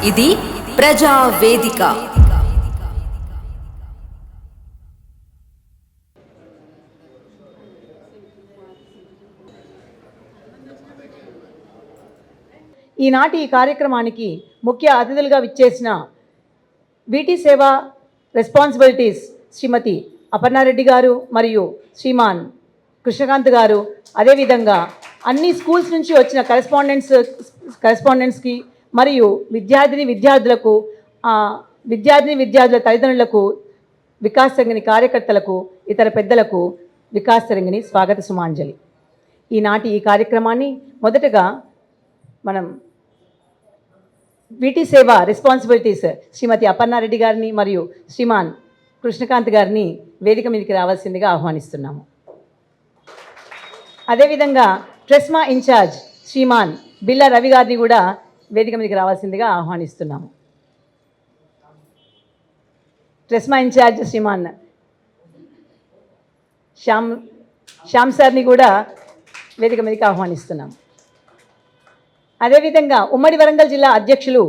ఇది ప్రజా వేదిక. ఈనాటి ఈ కార్యక్రమానికి ముఖ్య అతిథులుగా విచ్చేసిన వీటి సేవా రెస్పాన్సిబిలిటీస్ శ్రీమతి అపర్ణారెడ్డి గారు మరియు శ్రీమాన్ కృష్ణకాంత్ గారు, అదేవిధంగా అన్ని స్కూల్స్ నుంచి వచ్చిన కరెస్పాండెంట్స్కి మరియు విద్యార్థుల తల్లిదండ్రులకు, వికాస్ తరంగిణి కార్యకర్తలకు, ఇతర పెద్దలకు వికాస్ తరంగిణి స్వాగత సుమాంజలి. ఈనాటి ఈ కార్యక్రమాన్ని మొదటగా మనం వీటి సేవ రెస్పాన్సిబిలిటీస్ శ్రీమతి అపర్ణారెడ్డి గారిని మరియు శ్రీమాన్ కృష్ణకాంత్ గారిని వేదిక మీదకి రావాల్సిందిగా ఆహ్వానిస్తున్నాము. అదేవిధంగా ట్రెస్మా ఇన్ఛార్జ్ శ్రీమాన్ బిల్లా రవి గారిని కూడా వేదిక మీదకి రావాల్సిందిగా ఆహ్వానిస్తున్నాము. ట్రెస్మా ఇన్ఛార్జ్ శ్రీమాన్ శ్యామ్ సార్ని కూడా వేదిక మీదకి ఆహ్వానిస్తున్నాము. అదేవిధంగా ఉమ్మడి వరంగల్ జిల్లా అధ్యక్షులు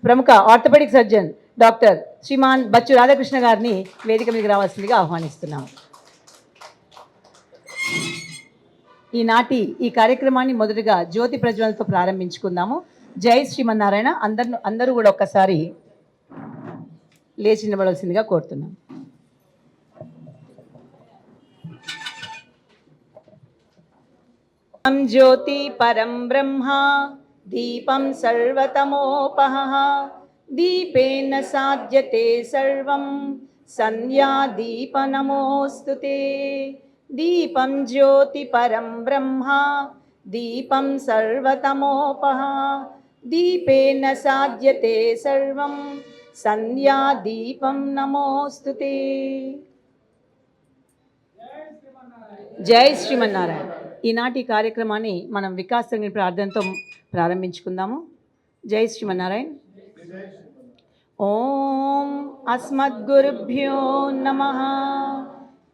ప్రముఖ orthopaedic surgeon doctor Sriman Bachchu Radhakrishna గారిని వేదిక మీదకి రావాల్సిందిగా ఆహ్వానిస్తున్నాము. ఈనాటి ఈ కార్యక్రమాన్ని మొదటగా జ్యోతి ప్రజ్వలనతో ప్రారంభించుకుందాము. జై శ్రీమన్నారాయణ. అందరూ కూడా ఒక్కసారి లేచి నిలబడాల్సిందిగా కోరుతున్నాం. జ్యోతి పరం బ్రహ్మ దీపం సర్వతమోపహ దీపేన సాధ్యతే సర్వం సంధ్యా దీప నమోస్తుతే. దీపం జ్యోతి పరం బ్రహ్మ దీపం సర్వతమోపహ దీపేన సాధ్యతే సర్వం సంధ్యా దీపం నమోస్తుతే. జై శ్రీమన్నారాయణ. ఈనాటి కార్యక్రమాన్ని మనం వికాస్ తరంగిణి ప్రార్థనతో ప్రారంభించుకుందాము. జై శ్రీమన్నారాయణ. ఓం అస్మద్గురుభ్యో నమః.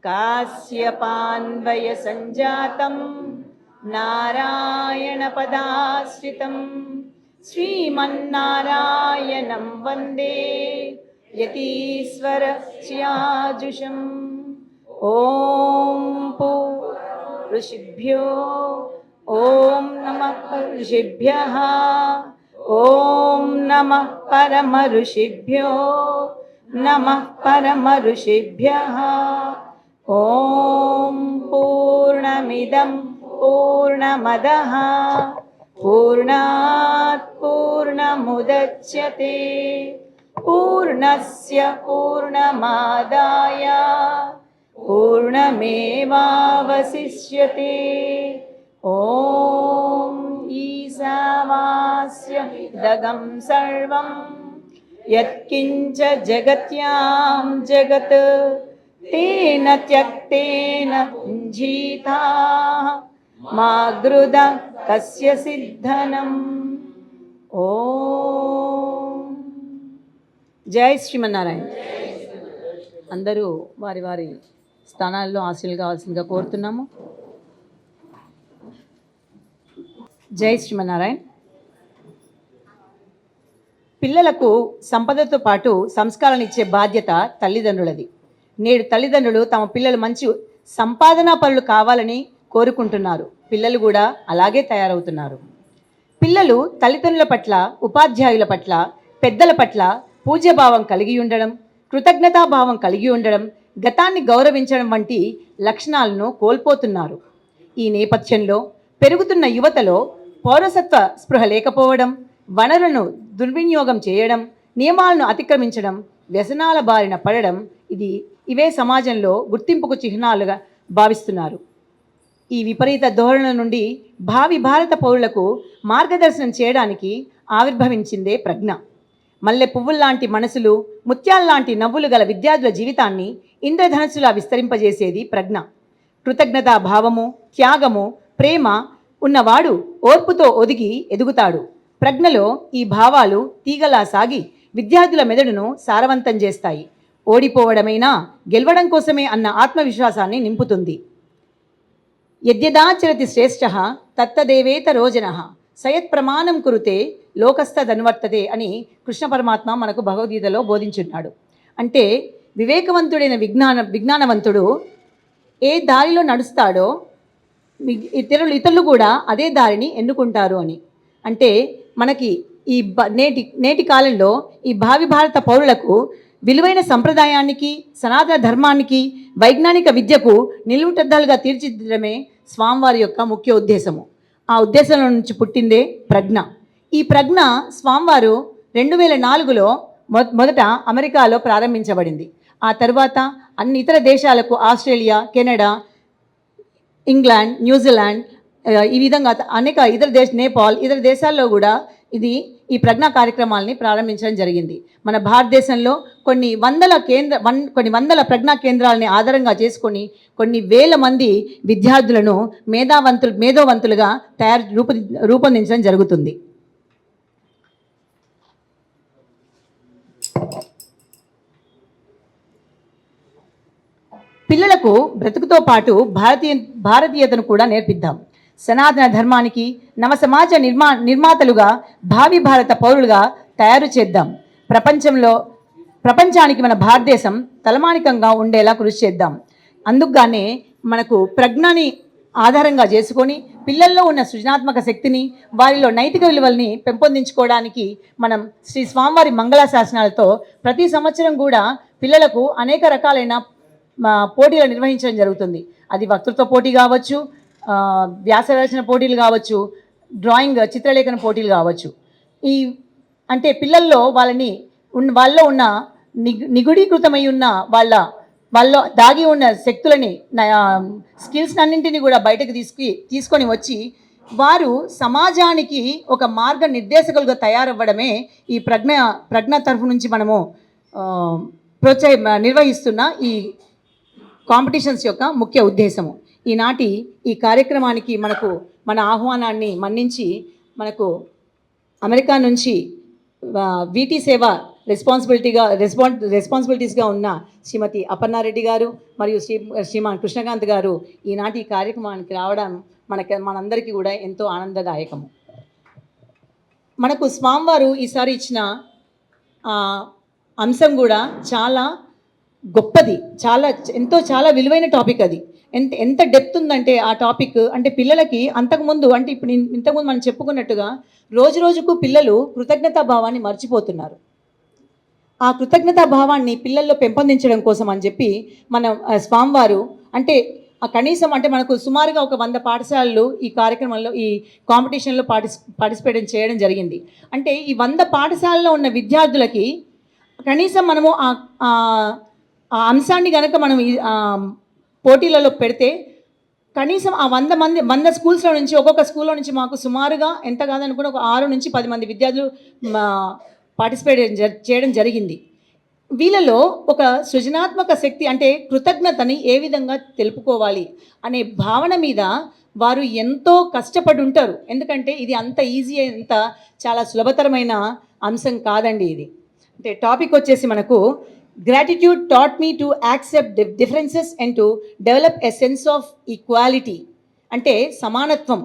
కాశ్యపాన్వయ సంజాతం నారాయణ పదాశ్రితం శ్రీమన్నారాయణం వందే యతీశ్వర శ్యాజుషం. ఓం ఋషిభ్యో ఓం నమః ఋషిభ్యః ఓం నమః పరమ ఋషిభ్యో నమః పరమ ఋషిభ్యః. ఓం పూర్ణమిదం పూర్ణమదః పూర్ణాత్ పూర్ణముదచ్యతే పూర్ణస్య పూర్ణమాదాయ పూర్ణమేవావశిష్యతే. ఓం ఈశావాస్యమిదగం సర్వం యత్కించ జగత్యాం జగత్ తేన త్యక్తేన పుంజీతాః మా గృధ కస్య సిద్ధనం. ఓం జై శ్రీమన్నారాయణ. అందరూ వారి వారి స్థానాల్లో ఆశీలు కావాల్సిందిగా కోరుతున్నాము. జై శ్రీమన్నారాయణ. పిల్లలకు సంపదతో పాటు సంస్కారాన్ని ఇచ్చే బాధ్యత తల్లిదండ్రులది. నేడు తల్లిదండ్రులు తమ పిల్లలు మంచి సంపాదనా పనులు కావాలని కోరుకుంటున్నారు. పిల్లలు కూడా అలాగే తయారవుతున్నారు. పిల్లలు తల్లిదండ్రుల పట్ల, ఉపాధ్యాయుల పట్ల, పెద్దల పట్ల పూజ్యభావం కలిగి ఉండడం, కృతజ్ఞతాభావం కలిగి ఉండడం, గతాన్ని గౌరవించడం వంటి లక్షణాలను కోల్పోతున్నారు. ఈ నేపథ్యంలో పెరుగుతున్న యువతలో పౌరసత్వ స్పృహ లేకపోవడం, వనరులను దుర్వినియోగం చేయడం, నియమాలను అతిక్రమించడం, వ్యసనాల బారిన పడడం ఇవే సమాజంలో గుర్తింపుకు చిహ్నాలుగా భావిస్తున్నారు. ఈ విపరీత ధోరణుల నుండి భావి భారత పౌరులకు మార్గదర్శనం చేయడానికి ఆవిర్భవించిందే ప్రజ్ఞ. మల్లె పువ్వుల్లాంటి మనసులు, ముత్యాల్లాంటి నవ్వులు గల విద్యార్థుల జీవితాన్ని ఇంద్రధనస్సులా విస్తరింపజేసేది ప్రజ్ఞ. కృతజ్ఞతా భావము, త్యాగము, ప్రేమ ఉన్నవాడు ఓర్పుతో ఒదిగి ఎదుగుతాడు. ప్రజ్ఞలో ఈ భావాలు తీగలా సాగి విద్యార్థుల మెదడును సారవంతం చేస్తాయి. ఓడిపోవడమైనా గెలవడం కోసమే అన్న ఆత్మవిశ్వాసాన్ని నింపుతుంది. యద్యదాచరతి శ్రేష్ఠః తత్తదేవేత రోజనః సయత్ ప్రమాణం కురుతే లోకస్థ ధనువర్తతే అని కృష్ణ పరమాత్మ మనకు భగవద్గీతలో బోధించున్నాడు. అంటే వివేకవంతుడైన విజ్ఞానవంతుడు ఏ దారిలో నడుస్తాడో ఇతరులు కూడా అదే దారిని ఎన్నుకుంటారు అని. అంటే మనకి ఈ నేటి కాలంలో ఈ భావి భారత పౌరులకు విలువైన సంప్రదాయానికి, సనాతన ధర్మానికి, వైజ్ఞానిక విద్యకు నిలువుటద్దాలుగా తీర్చిదిద్దడమే స్వామివారి యొక్క ముఖ్య ఉద్దేశము. ఆ ఉద్దేశం నుంచి పుట్టిందే ప్రజ్ఞ. ఈ ప్రజ్ఞ స్వామివారు 2004లో మొదట అమెరికాలో ప్రారంభించబడింది. ఆ తర్వాత అన్ని ఇతర దేశాలకు, ఆస్ట్రేలియా, కెనడా, ఇంగ్లాండ్, న్యూజిలాండ్, ఈ విధంగా అనేక ఇతర నేపాల్, ఇతర దేశాల్లో కూడా ఈ ప్రజ్ఞా కార్యక్రమాలని ప్రారంభించడం జరిగింది. మన భారతదేశంలో కొన్ని వందల ప్రజ్ఞా కేంద్రాలని ఆధారంగా చేసుకొని కొన్ని వేల మంది విద్యార్థులను మేధోవంతులుగా రూపొందించడం జరుగుతుంది. పిల్లలకు బ్రతుకుతో పాటు భారతీయతను కూడా నేర్పిద్దాం. సనాతన ధర్మానికి, నవ సమాజ నిర్మాతలుగా, భావి భారత పౌరులుగా తయారు చేద్దాం. ప్రపంచానికి మన భారతదేశం తలమానికంగా ఉండేలా కృషి చేద్దాం. అందుకుగానే మనకు ప్రజ్ఞని ఆధారంగా చేసుకొని పిల్లల్లో ఉన్న సృజనాత్మక శక్తిని, వారిలో నైతిక విలువల్ని పెంపొందించుకోవడానికి మనం శ్రీ స్వామివారి మంగళ శాసనాలతో ప్రతి సంవత్సరం కూడా పిల్లలకు అనేక రకాలైన పోటీలు నిర్వహించడం జరుగుతుంది. అది వక్తృత్వ పోటీ కావచ్చు, వ్యాసరచన పోటీలు కావచ్చు, డ్రాయింగ్ చిత్రలేఖన పోటీలు కావచ్చు. అంటే పిల్లల్లో వాళ్ళలో ఉన్న నిగుడీకృతమై ఉన్న వాళ్ళలో దాగి ఉన్న శక్తులని, స్కిల్స్ అన్నింటినీ కూడా బయటకు తీసుకొని వచ్చి వారు సమాజానికి ఒక మార్గ నిర్దేశకులుగా తయారవ్వడమే ఈ ప్రజ్ఞ తరఫు నుంచి మనము నిర్వహిస్తున్న ఈ కాంపిటీషన్స్ యొక్క ముఖ్య ఉద్దేశము. ఈనాటి ఈ కార్యక్రమానికి మన ఆహ్వానాన్ని మన్నించి మనకు అమెరికా నుంచి వీటీ సేవ రెస్పాన్సిబిలిటీస్గా ఉన్న శ్రీమతి అపర్ణారెడ్డి గారు మరియు శ్రీమాన్ కృష్ణకాంత్ గారు ఈనాటి కార్యక్రమానికి రావడం మనందరికీ కూడా ఎంతో ఆనందదాయకము. మనకు స్వామివారు ఈసారి ఇచ్చిన అంశం కూడా చాలా గొప్పది, చాలా విలువైన టాపిక్. అది ఎంత డెప్త్ ఉందంటే ఆ టాపిక్, అంటే పిల్లలకి ఇంతకుముందు మనం చెప్పుకున్నట్టుగా రోజుకు పిల్లలు కృతజ్ఞతా భావాన్ని మర్చిపోతున్నారు. ఆ కృతజ్ఞతా భావాన్ని పిల్లల్లో పెంపొందించడం కోసం అని చెప్పి మన స్వామివారు అంటే కనీసం అంటే మనకు సుమారుగా ఒక 100 పాఠశాలలు ఈ కార్యక్రమంలో, ఈ కాంపిటీషన్లో పార్టిసిపేట్ చేయడం జరిగింది. అంటే ఈ 100 పాఠశాలలో ఉన్న విద్యార్థులకి కనీసం మనము ఆ అంశాన్ని కనుక మనం పోటీలలో పెడితే కనీసం ఆ 100 స్కూల్స్లో నుంచి, ఒక్కొక్క స్కూల్లో నుంచి మాకు సుమారుగా ఎంత కాదనుకున్న ఒక 6 నుంచి 10 మంది విద్యార్థులు పార్టిసిపేట్ చేయడం జరిగింది. వీళ్ళలో ఒక సృజనాత్మక శక్తి, అంటే కృతజ్ఞతని ఏ విధంగా తెలుపుకోవాలి అనే భావన మీద వారు ఎంతో కష్టపడి ఉంటారు. ఎందుకంటే ఇది అంత ఈజీ, చాలా సులభతరమైన అంశం కాదండి ఇది. అంటే టాపిక్ వచ్చేసి మనకు Gratitude taught me to accept differences and to develop a sense of equality. అంటే సమానత్వం,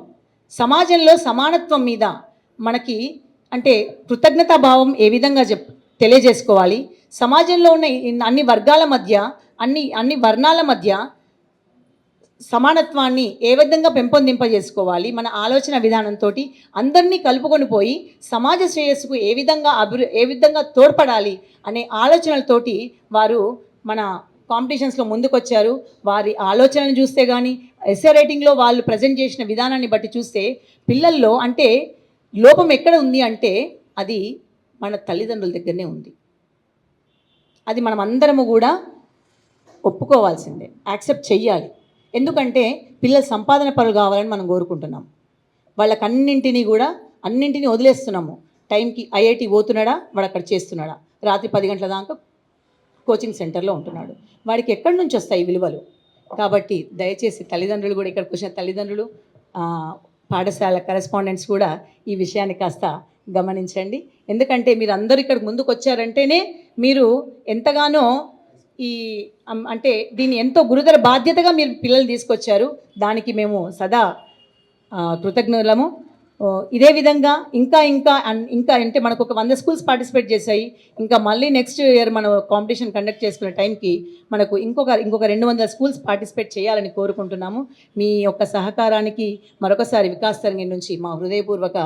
సమాజంలో సమానత్వం మీద మనకి అంటే కృతజ్ఞతా భావం ఏ విధంగా తెలియజేసుకోవాలి, సమాజంలో ఉన్న అన్ని వర్గాల మధ్య, అన్ని వర్ణాల మధ్య సమానత్వాన్ని ఏ విధంగా పెంపొందింపజేసుకోవాలి, మన ఆలోచన విధానంతో అందరినీ కలుపుకొని పోయి సమాజ శ్రేయస్సుకు ఏ విధంగా తోడ్పడాలి అనే ఆలోచనలతోటి వారు మన కాంపిటీషన్స్లో ముందుకొచ్చారు. వారి ఆలోచనను చూస్తే కానీ, ఎస్సే రైటింగ్లో వాళ్ళు ప్రజెంట్ చేసిన విధానాన్ని బట్టి చూస్తే పిల్లల్లో అంటే లోపం ఎక్కడ ఉంది అంటే అది మన తల్లిదండ్రుల దగ్గరనే ఉంది. అది మనం అందరము కూడా ఒప్పుకోవాల్సిందే, యాక్సెప్ట్ చెయ్యాలి. ఎందుకంటే పిల్లలు సంపాదన పరులు కావాలని మనం కోరుకుంటున్నాం. అన్నింటినీ వదిలేస్తున్నాము. టైంకి ఐఐటి పోతున్నాడా, వాడు అక్కడ చేస్తున్నాడా, రాత్రి 10 గంటల దాకా కోచింగ్ సెంటర్లో ఉంటున్నాడు, వాడికి ఎక్కడి నుంచి వస్తాయి విలువలు? కాబట్టి దయచేసి తల్లిదండ్రులు కూడా, ఇక్కడికి వచ్చిన తల్లిదండ్రులు, పాఠశాల కరెస్పాండెంట్స్ కూడా ఈ విషయాన్ని కాస్త గమనించండి. ఎందుకంటే మీరు అందరూ ఇక్కడికి ముందుకు వచ్చారంటేనే మీరు ఎంతగానో అంటే దీన్ని ఎంతో గురుతర బాధ్యతగా మీరు పిల్లలు తీసుకొచ్చారు. దానికి మేము సదా కృతజ్ఞులము. ఇదే విధంగా ఇంకా అంటే మనకు ఒక 100 స్కూల్స్ పార్టిసిపేట్ చేశాయి. ఇంకా మళ్ళీ నెక్స్ట్ ఇయర్ మనం కాంపిటీషన్ కండక్ట్ చేసుకునే టైంకి మనకు ఇంకొక 200 స్కూల్స్ పార్టిసిపేట్ చేయాలని కోరుకుంటున్నాము. మీ యొక్క సహకారానికి మరొకసారి వికాస్ తరంగిణి నుంచి మా హృదయపూర్వక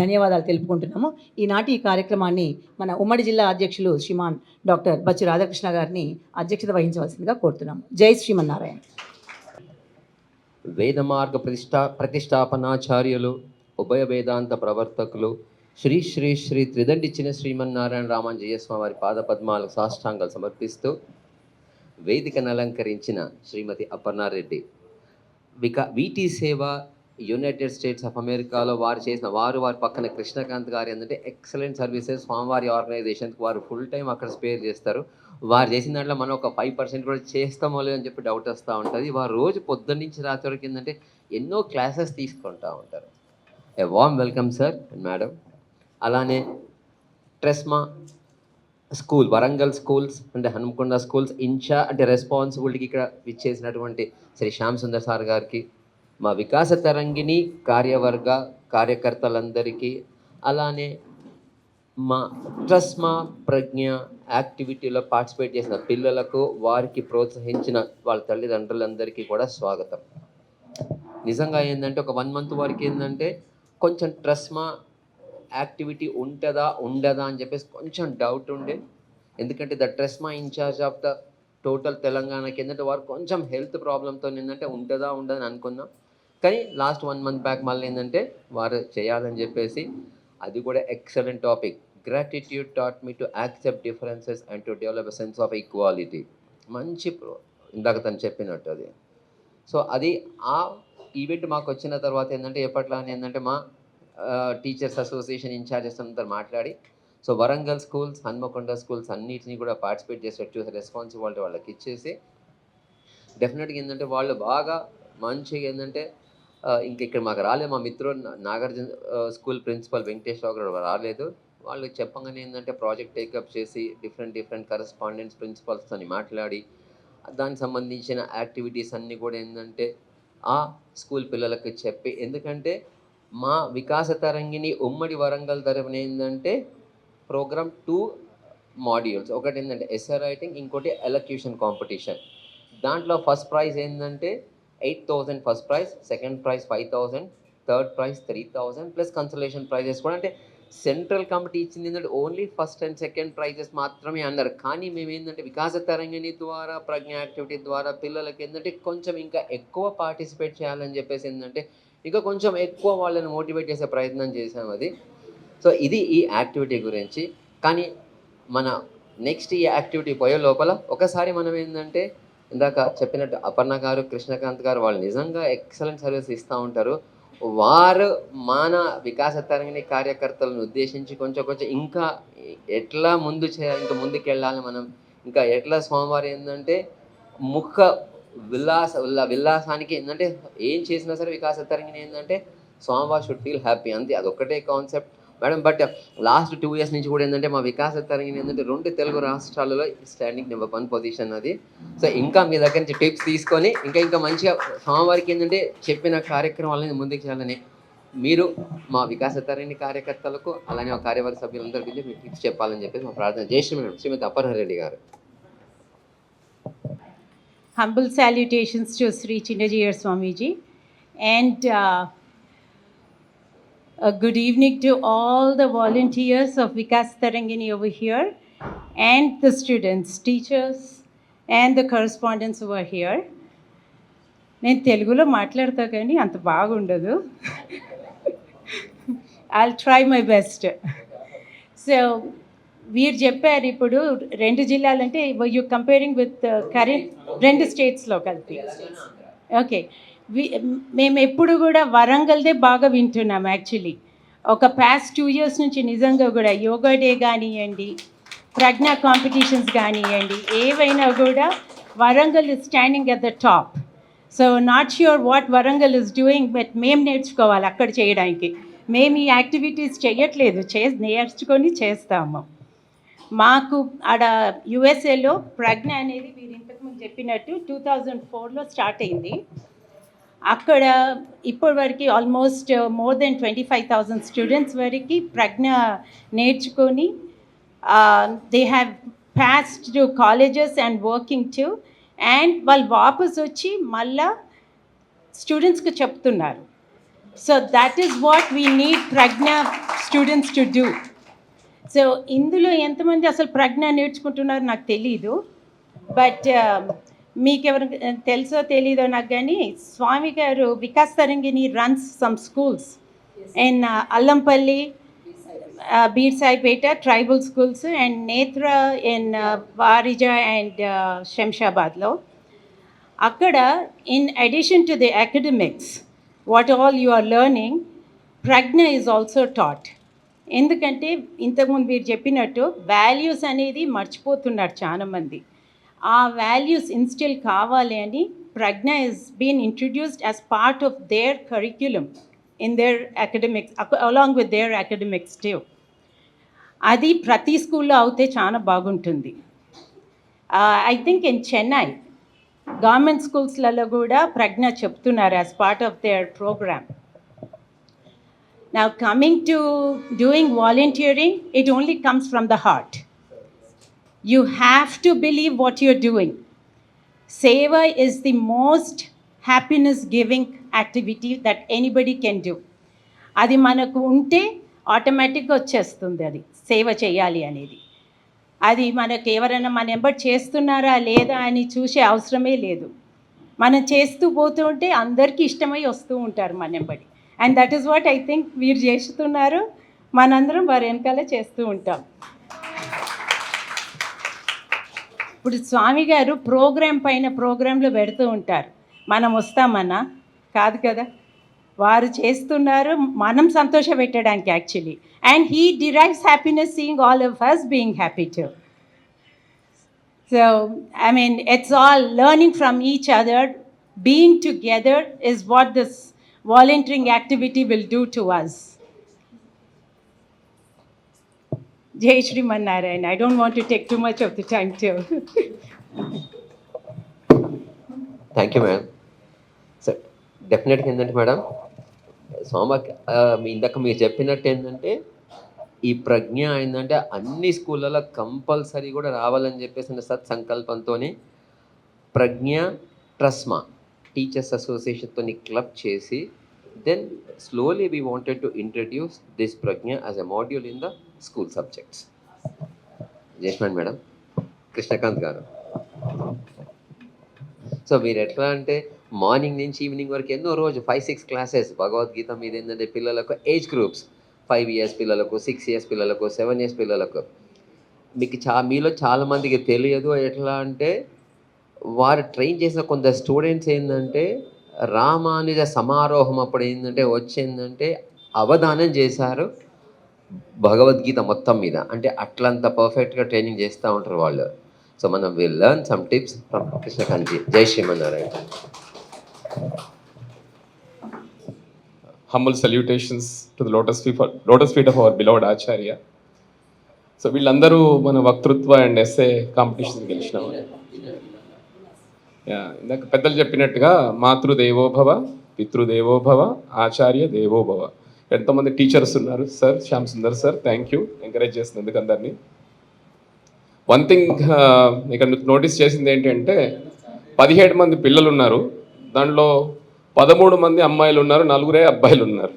ధన్యవాదాలు తెలుపుకుంటున్నాము. ఈనాటి ఈ కార్యక్రమాన్ని మన ఉమ్మడి జిల్లా అధ్యక్షులు శ్రీమాన్ డాక్టర్ బచ్చు రాధాకృష్ణ గారిని అధ్యక్షత వహించవలసిందిగా కోరుతున్నాము. జై శ్రీమన్నారాయణ. వేద మార్గ ప్రతిష్టాపనాచార్యులు, ఉభయ వేదాంత ప్రవర్తకులు, శ్రీ శ్రీ శ్రీ త్రిదండి చిన శ్రీమన్నారాయణ రామాంజయస్వామి వారి పాదపద్మాలకు సాష్టాంగాలు సమర్పిస్తూ వేదికను అలంకరించిన శ్రీమతి అపర్ణారెడ్డి, వీటీ సేవ యునైటెడ్ స్టేట్స్ ఆఫ్ అమెరికాలో వారి పక్కన కృష్ణకాంత్ గారు ఏంటంటే ఎక్సలెంట్ సర్వీసెస్ స్వామివారి ఆర్గనైజేషన్కి వారు ఫుల్ టైం అక్కడ స్పేర్ చేస్తారు. వారు చేసిన దాంట్లో మనం ఒక 5% కూడా చేస్తామో లేదని చెప్పి డౌట్ వస్తూ ఉంటుంది. వారు రోజు పొద్దున్న నుంచి రాత్రి వరకు ఏంటంటే ఎన్నో క్లాసెస్ తీసుకుంటూ ఉంటారు. A warm welcome sir and madam. అలానే ట్రెస్మా స్కూల్, వరంగల్ స్కూల్స్ అంటే హనుమకొండ స్కూల్స్ అంటే రెస్పాన్సిబిలిటీకి ఇక్కడ ఇచ్చేసినటువంటి శ్రీ శ్యామ్ సుందర్ సార్ గారికి, మా వికాస తరంగిణి కార్యవర్గ కార్యకర్తలందరికీ, అలానే మా ట్రస్మా ప్రజ్ఞ యాక్టివిటీలో పార్టిసిపేట్ చేసిన పిల్లలకు, వారికి ప్రోత్సహించిన వాళ్ళ తల్లిదండ్రులందరికీ కూడా స్వాగతం. నిజంగా ఏంటంటే ఒక 1 month వరకు ఏంటంటే కొంచెం ట్రస్మా యాక్టివిటీ ఉండదా అని చెప్పేసి కొంచెం డౌట్ ఉండే. ఎందుకంటే the trauma in charge of the total తెలంగాణకి ఏంటంటే వారు కొంచెం హెల్త్ ప్రాబ్లంతో ఏంటంటే ఉండదని అనుకున్నాం. కానీ లాస్ట్ 1 month బ్యాక్ మళ్ళీ ఏంటంటే వారు చేయాలని చెప్పేసి, అది కూడా excellent topic. Gratitude taught me to accept differences and to develop a sense of equality. మంచి ఇందాక తను చెప్పినట్టు అది. సో అది ఆ ఈవెంట్ మాకు వచ్చిన తర్వాత ఏంటంటే ఎప్పట్లానే ఏంటంటే మా టీచర్స్ అసోసియేషన్ ఇన్ఛార్జెస్ అందరూ మాట్లాడి, so Warangal schools, Hanamkonda schools అన్నిటినీ కూడా పార్టిసిపేట్ చేసేట్టు రెస్పాన్సిబిలిటీ వాళ్ళకి ఇచ్చేసి, డెఫినెట్గా ఏంటంటే వాళ్ళు బాగా మంచిగా ఏంటంటే ఇంక ఇక్కడ మాకు రాలేదు. మా మిత్రుడు నాగార్జున స్కూల్ ప్రిన్సిపల్ వెంకటేశ్వరరావు గారు రాలేదు. వాళ్ళు చెప్పగానే ఏంటంటే ప్రాజెక్ట్ టేకప్ చేసి డిఫరెంట్ కరెస్పాండెంట్స్ ప్రిన్సిపల్స్తో మాట్లాడి దానికి సంబంధించిన యాక్టివిటీస్ అన్నీ కూడా ఏంటంటే ఆ స్కూల్ పిల్లలకు చెప్పి, ఎందుకంటే మా వికాస తరంగిణి ఉమ్మడి వరంగల్ తరపున ఏంటంటే ప్రోగ్రామ్ 2 మాడ్యూల్స్, ఒకటి ఏంటంటే ఎస్ఏ రైటింగ్, ఇంకోటి ఎలక్యూషన్ కాంపిటీషన్. దాంట్లో ఫస్ట్ ప్రైజ్ ఏంటంటే 8,000 first prize, second prize 5,000, third prize 3,000 plus consolation prices కూడా. అంటే సెంట్రల్ కమిటీ ఇచ్చింది ఏంటంటే only first and second prizes మాత్రమే అన్నారు. కానీ మేము ఏంటంటే వికాస తరంగిణి ద్వారా, ప్రజ్ఞ యాక్టివిటీ ద్వారా పిల్లలకి ఏంటంటే కొంచెం ఇంకా ఎక్కువ పార్టిసిపేట్ చేయాలని చెప్పేసి ఏంటంటే ఇంకా కొంచెం ఎక్కువ వాళ్ళని మోటివేట్ చేసే ప్రయత్నం చేసాం అది. సో ఇది ఈ యాక్టివిటీ గురించి. కానీ మన నెక్స్ట్ ఈ యాక్టివిటీ పోయే లోపల ఒకసారి మనం ఏంటంటే ఇందాక చెప్పినట్టు అపర్ణ గారు, కృష్ణకాంత్ గారు వాళ్ళు నిజంగా ఎక్సలెంట్ సర్వీస్ ఇస్తూ ఉంటారు. వారు మన వికాస తరంగిణి కార్యకర్తలను ఉద్దేశించి కొంచెం ఇంకా ఎట్లా ఇంకా ముందుకు వెళ్ళాలి మనం, ఇంకా ఎట్లా స్వామివారు ఏంటంటే విలాసానికి ఏంటంటే ఏం చేసినా సరే వికాస తరంగిణి ఏంటంటే స్వామివారు షుడ్ ఫీల్ హ్యాపీ, అంతే. అదొక్కటే concept madam. But last 2 years నుంచి కూడా ఏంటంటే మా వికాస తరంగిణి ఏంటంటే 2 తెలుగు రాష్ట్రాలలో స్టాండింగ్ నెంబర్ 1 పొజిషన్ అది. సో ఇంకా మీ దగ్గర నుంచి టిప్స్ తీసుకొని ఇంకా మంచిగా స్వామివారికి ఏంటంటే చెప్పిన కార్యక్రమాలని ముందుకు చేయాలని మీరు మా వికాస తరంగిణి కార్యకర్తలకు, అలానే మా కార్యవర్గ సభ్యులందరికీ మీరు టిప్స్ చెప్పాలని చెప్పేసి మా ప్రార్థన. జై శ్రీమతి అపర్ణారెడ్డి గారు. Humble salutations to Sri Chinnajiyar Swamiji, and a good evening to all the volunteers of Vikas Tarangini over here, and the students, teachers, and the correspondents over here. నేను తెలుగులో మాట్లాడతా కానీ అంత బాగుండదు. I'll try my best. So వీరు చెప్పారు ఇప్పుడు 2 జిల్లాలంటే you comparing with current 2 స్టేట్స్లో కలిపి. ఓకే, మేము ఎప్పుడు కూడా వరంగల్దే బాగా వింటున్నాం. యాక్చువల్లీ ఒక పాస్ట్ 2 years నుంచి నిజంగా కూడా యోగా డే కానివ్వండి, ప్రజ్ఞా కాంపిటీషన్స్ కానివ్వండి, ఏవైనా కూడా Warangal is standing at the top. So not sure what Warangal is doing, but మేము నేర్చుకోవాలి అక్కడ చేయడానికి. మేము ఈ యాక్టివిటీస్ చేయట్లేదు, నేర్చుకొని చేస్తాము. మాకు ఆడ యుఎస్ఏలో ప్రజ్ఞ అనేది మీరు ఇంతకుముందు చెప్పినట్టు 2004లో స్టార్ట్ అయింది. అక్కడ ఇప్పటివరకు ఆల్మోస్ట్ మోర్ దెన్ 25,000 స్టూడెంట్స్ వరకు ప్రజ్ఞ నేర్చుకొని they have passed to colleges and working to, and వాళ్ళు వాపస్ వచ్చి మళ్ళా స్టూడెంట్స్కి చెప్తున్నారు. So that is what we need Pragna students to do. So ఇందులో ఎంతమంది అసలు ప్రజ్ఞ నేర్చుకుంటున్నారు నాకు తెలీదు, బట్ మీకెవరు తెలుసో తెలీదో నాకు, కానీ స్వామి గారు Vikas Tarangini runs some schools in Allampalli, Beersaipet tribal schools, and Netra in Varija and శంషాబాద్లో. అక్కడ in addition to the academics what all you are learning, Pragna is also taught. ఎందుకంటే ఇంతకుముందు మీరు చెప్పినట్టు వాల్యూస్ అనేది మర్చిపోతున్నారు చాలామంది. ఆ వాల్యూస్ ఇన్స్టిల్ కావాలి అని Pragna is been introduced as part of their curriculum in their academics along with their academics too. అది ప్రతి స్కూల్లో అవుతే చాలా బాగుంటుంది. I think in Chennai government స్కూల్స్లలో కూడా ప్రజ్ఞ చెప్తున్నారు as part of their program. Now coming to doing volunteering, it only comes from the heart. You have to believe what you're doing. Seva is the most happiness giving activity that anybody can do. అది మనకు ఉంటే ఆటోమేటిక్గా వచ్చేస్తుంది అది సేవ చేయాలి అనేది. అది మనకు ఎవరైనా మన ఎంబడి చేస్తున్నారా లేదా అని చూసే అవసరమే లేదు. మనం చేస్తూ పోతూ ఉంటే అందరికీ ఇష్టమై వస్తూ ఉంటారు మన ఎంబడి. And that is what I think మీరు చేస్తున్నారు, మనందరం వారి వెనకాల చేస్తూ ఉంటాం. ఇప్పుడు స్వామి గారు ప్రోగ్రాం పైన ప్రోగ్రాంలు పెడుతూ ఉంటారు, మనం వస్తామన్నా కాదు కదా, వారు చేస్తున్నారు మనం సంతోష పెట్టడానికి actually. And he derives happiness seeing all of us being happy too. So I mean it's all learning from each other, being together is what this volunteering activity will do to us. Jai Shri Mannarayan. I don't want to take too much of the time too. Thank you madam. Sir డెఫినెట్గా ఏంటంటే madam ఇందాక మీరు చెప్పినట్టు ఏంటంటే ఈ ప్రజ్ఞ ఏంటంటే అన్ని స్కూళ్ళలో కంపల్సరీ కూడా రావాలని చెప్పేసి సత్సంకల్పంతో ప్రజ్ఞ ట్రస్మా టీచర్స్ అసోసియేషన్తో క్లబ్ చేసి then slowly we wanted to introduce this Pragna as a module in the school subjects. జస్మెంట్ మేడం, కృష్ణకాంత్ గారు. సో మీరు ఎట్లా అంటే మార్నింగ్ నుంచి ఈవినింగ్ వరకు ఎన్నో రోజు 5-6 క్లాసెస్ భగవద్గీత మీద ఏంటంటే పిల్లలకు ఏజ్ గ్రూప్స్ 5 years పిల్లలకు, 6 years పిల్లలకు, 7 years పిల్లలకు. మీకు మీలో చాలామందికి తెలియదు ఎట్లా అంటే వారు ట్రైన్ చేసిన కొంత స్టూడెంట్స్ ఏంటంటే రామానుజ సమారోహం అప్పుడు ఏంటంటే వచ్చిందంటే అవధానం చేశారు భగవద్గీత మొత్తం మీద. అంటే అట్లంత పర్ఫెక్ట్గా ట్రైనింగ్ చేస్తూ ఉంటారు వాళ్ళు. సో మనం will learn some tips from Krishnakant ji. జై Srimannarayana. Humble salutations to the lotus feet of our beloved Acharya. So వీళ్ళందరూ మన వక్తృత్వ అండ్ ఎస్ఏ కాంపిటీషన్ గెలిచినాము. ఇందాక పెద్దలు చెప్పినట్టుగా మాతృదేవోభవ, పితృదేవోభవ, ఆచార్య దేవోభవ. ఎంతోమంది టీచర్స్ ఉన్నారు. Sir Shyam Sundar sir, thank you encourage చేసినందుకు అందరినీ. వన్ థింగ్ ఇక్కడ నోటీస్ చేసింది ఏంటంటే 17 మంది పిల్లలు ఉన్నారు, దాంట్లో 13 మంది అమ్మాయిలు ఉన్నారు, 4 అబ్బాయిలు ఉన్నారు.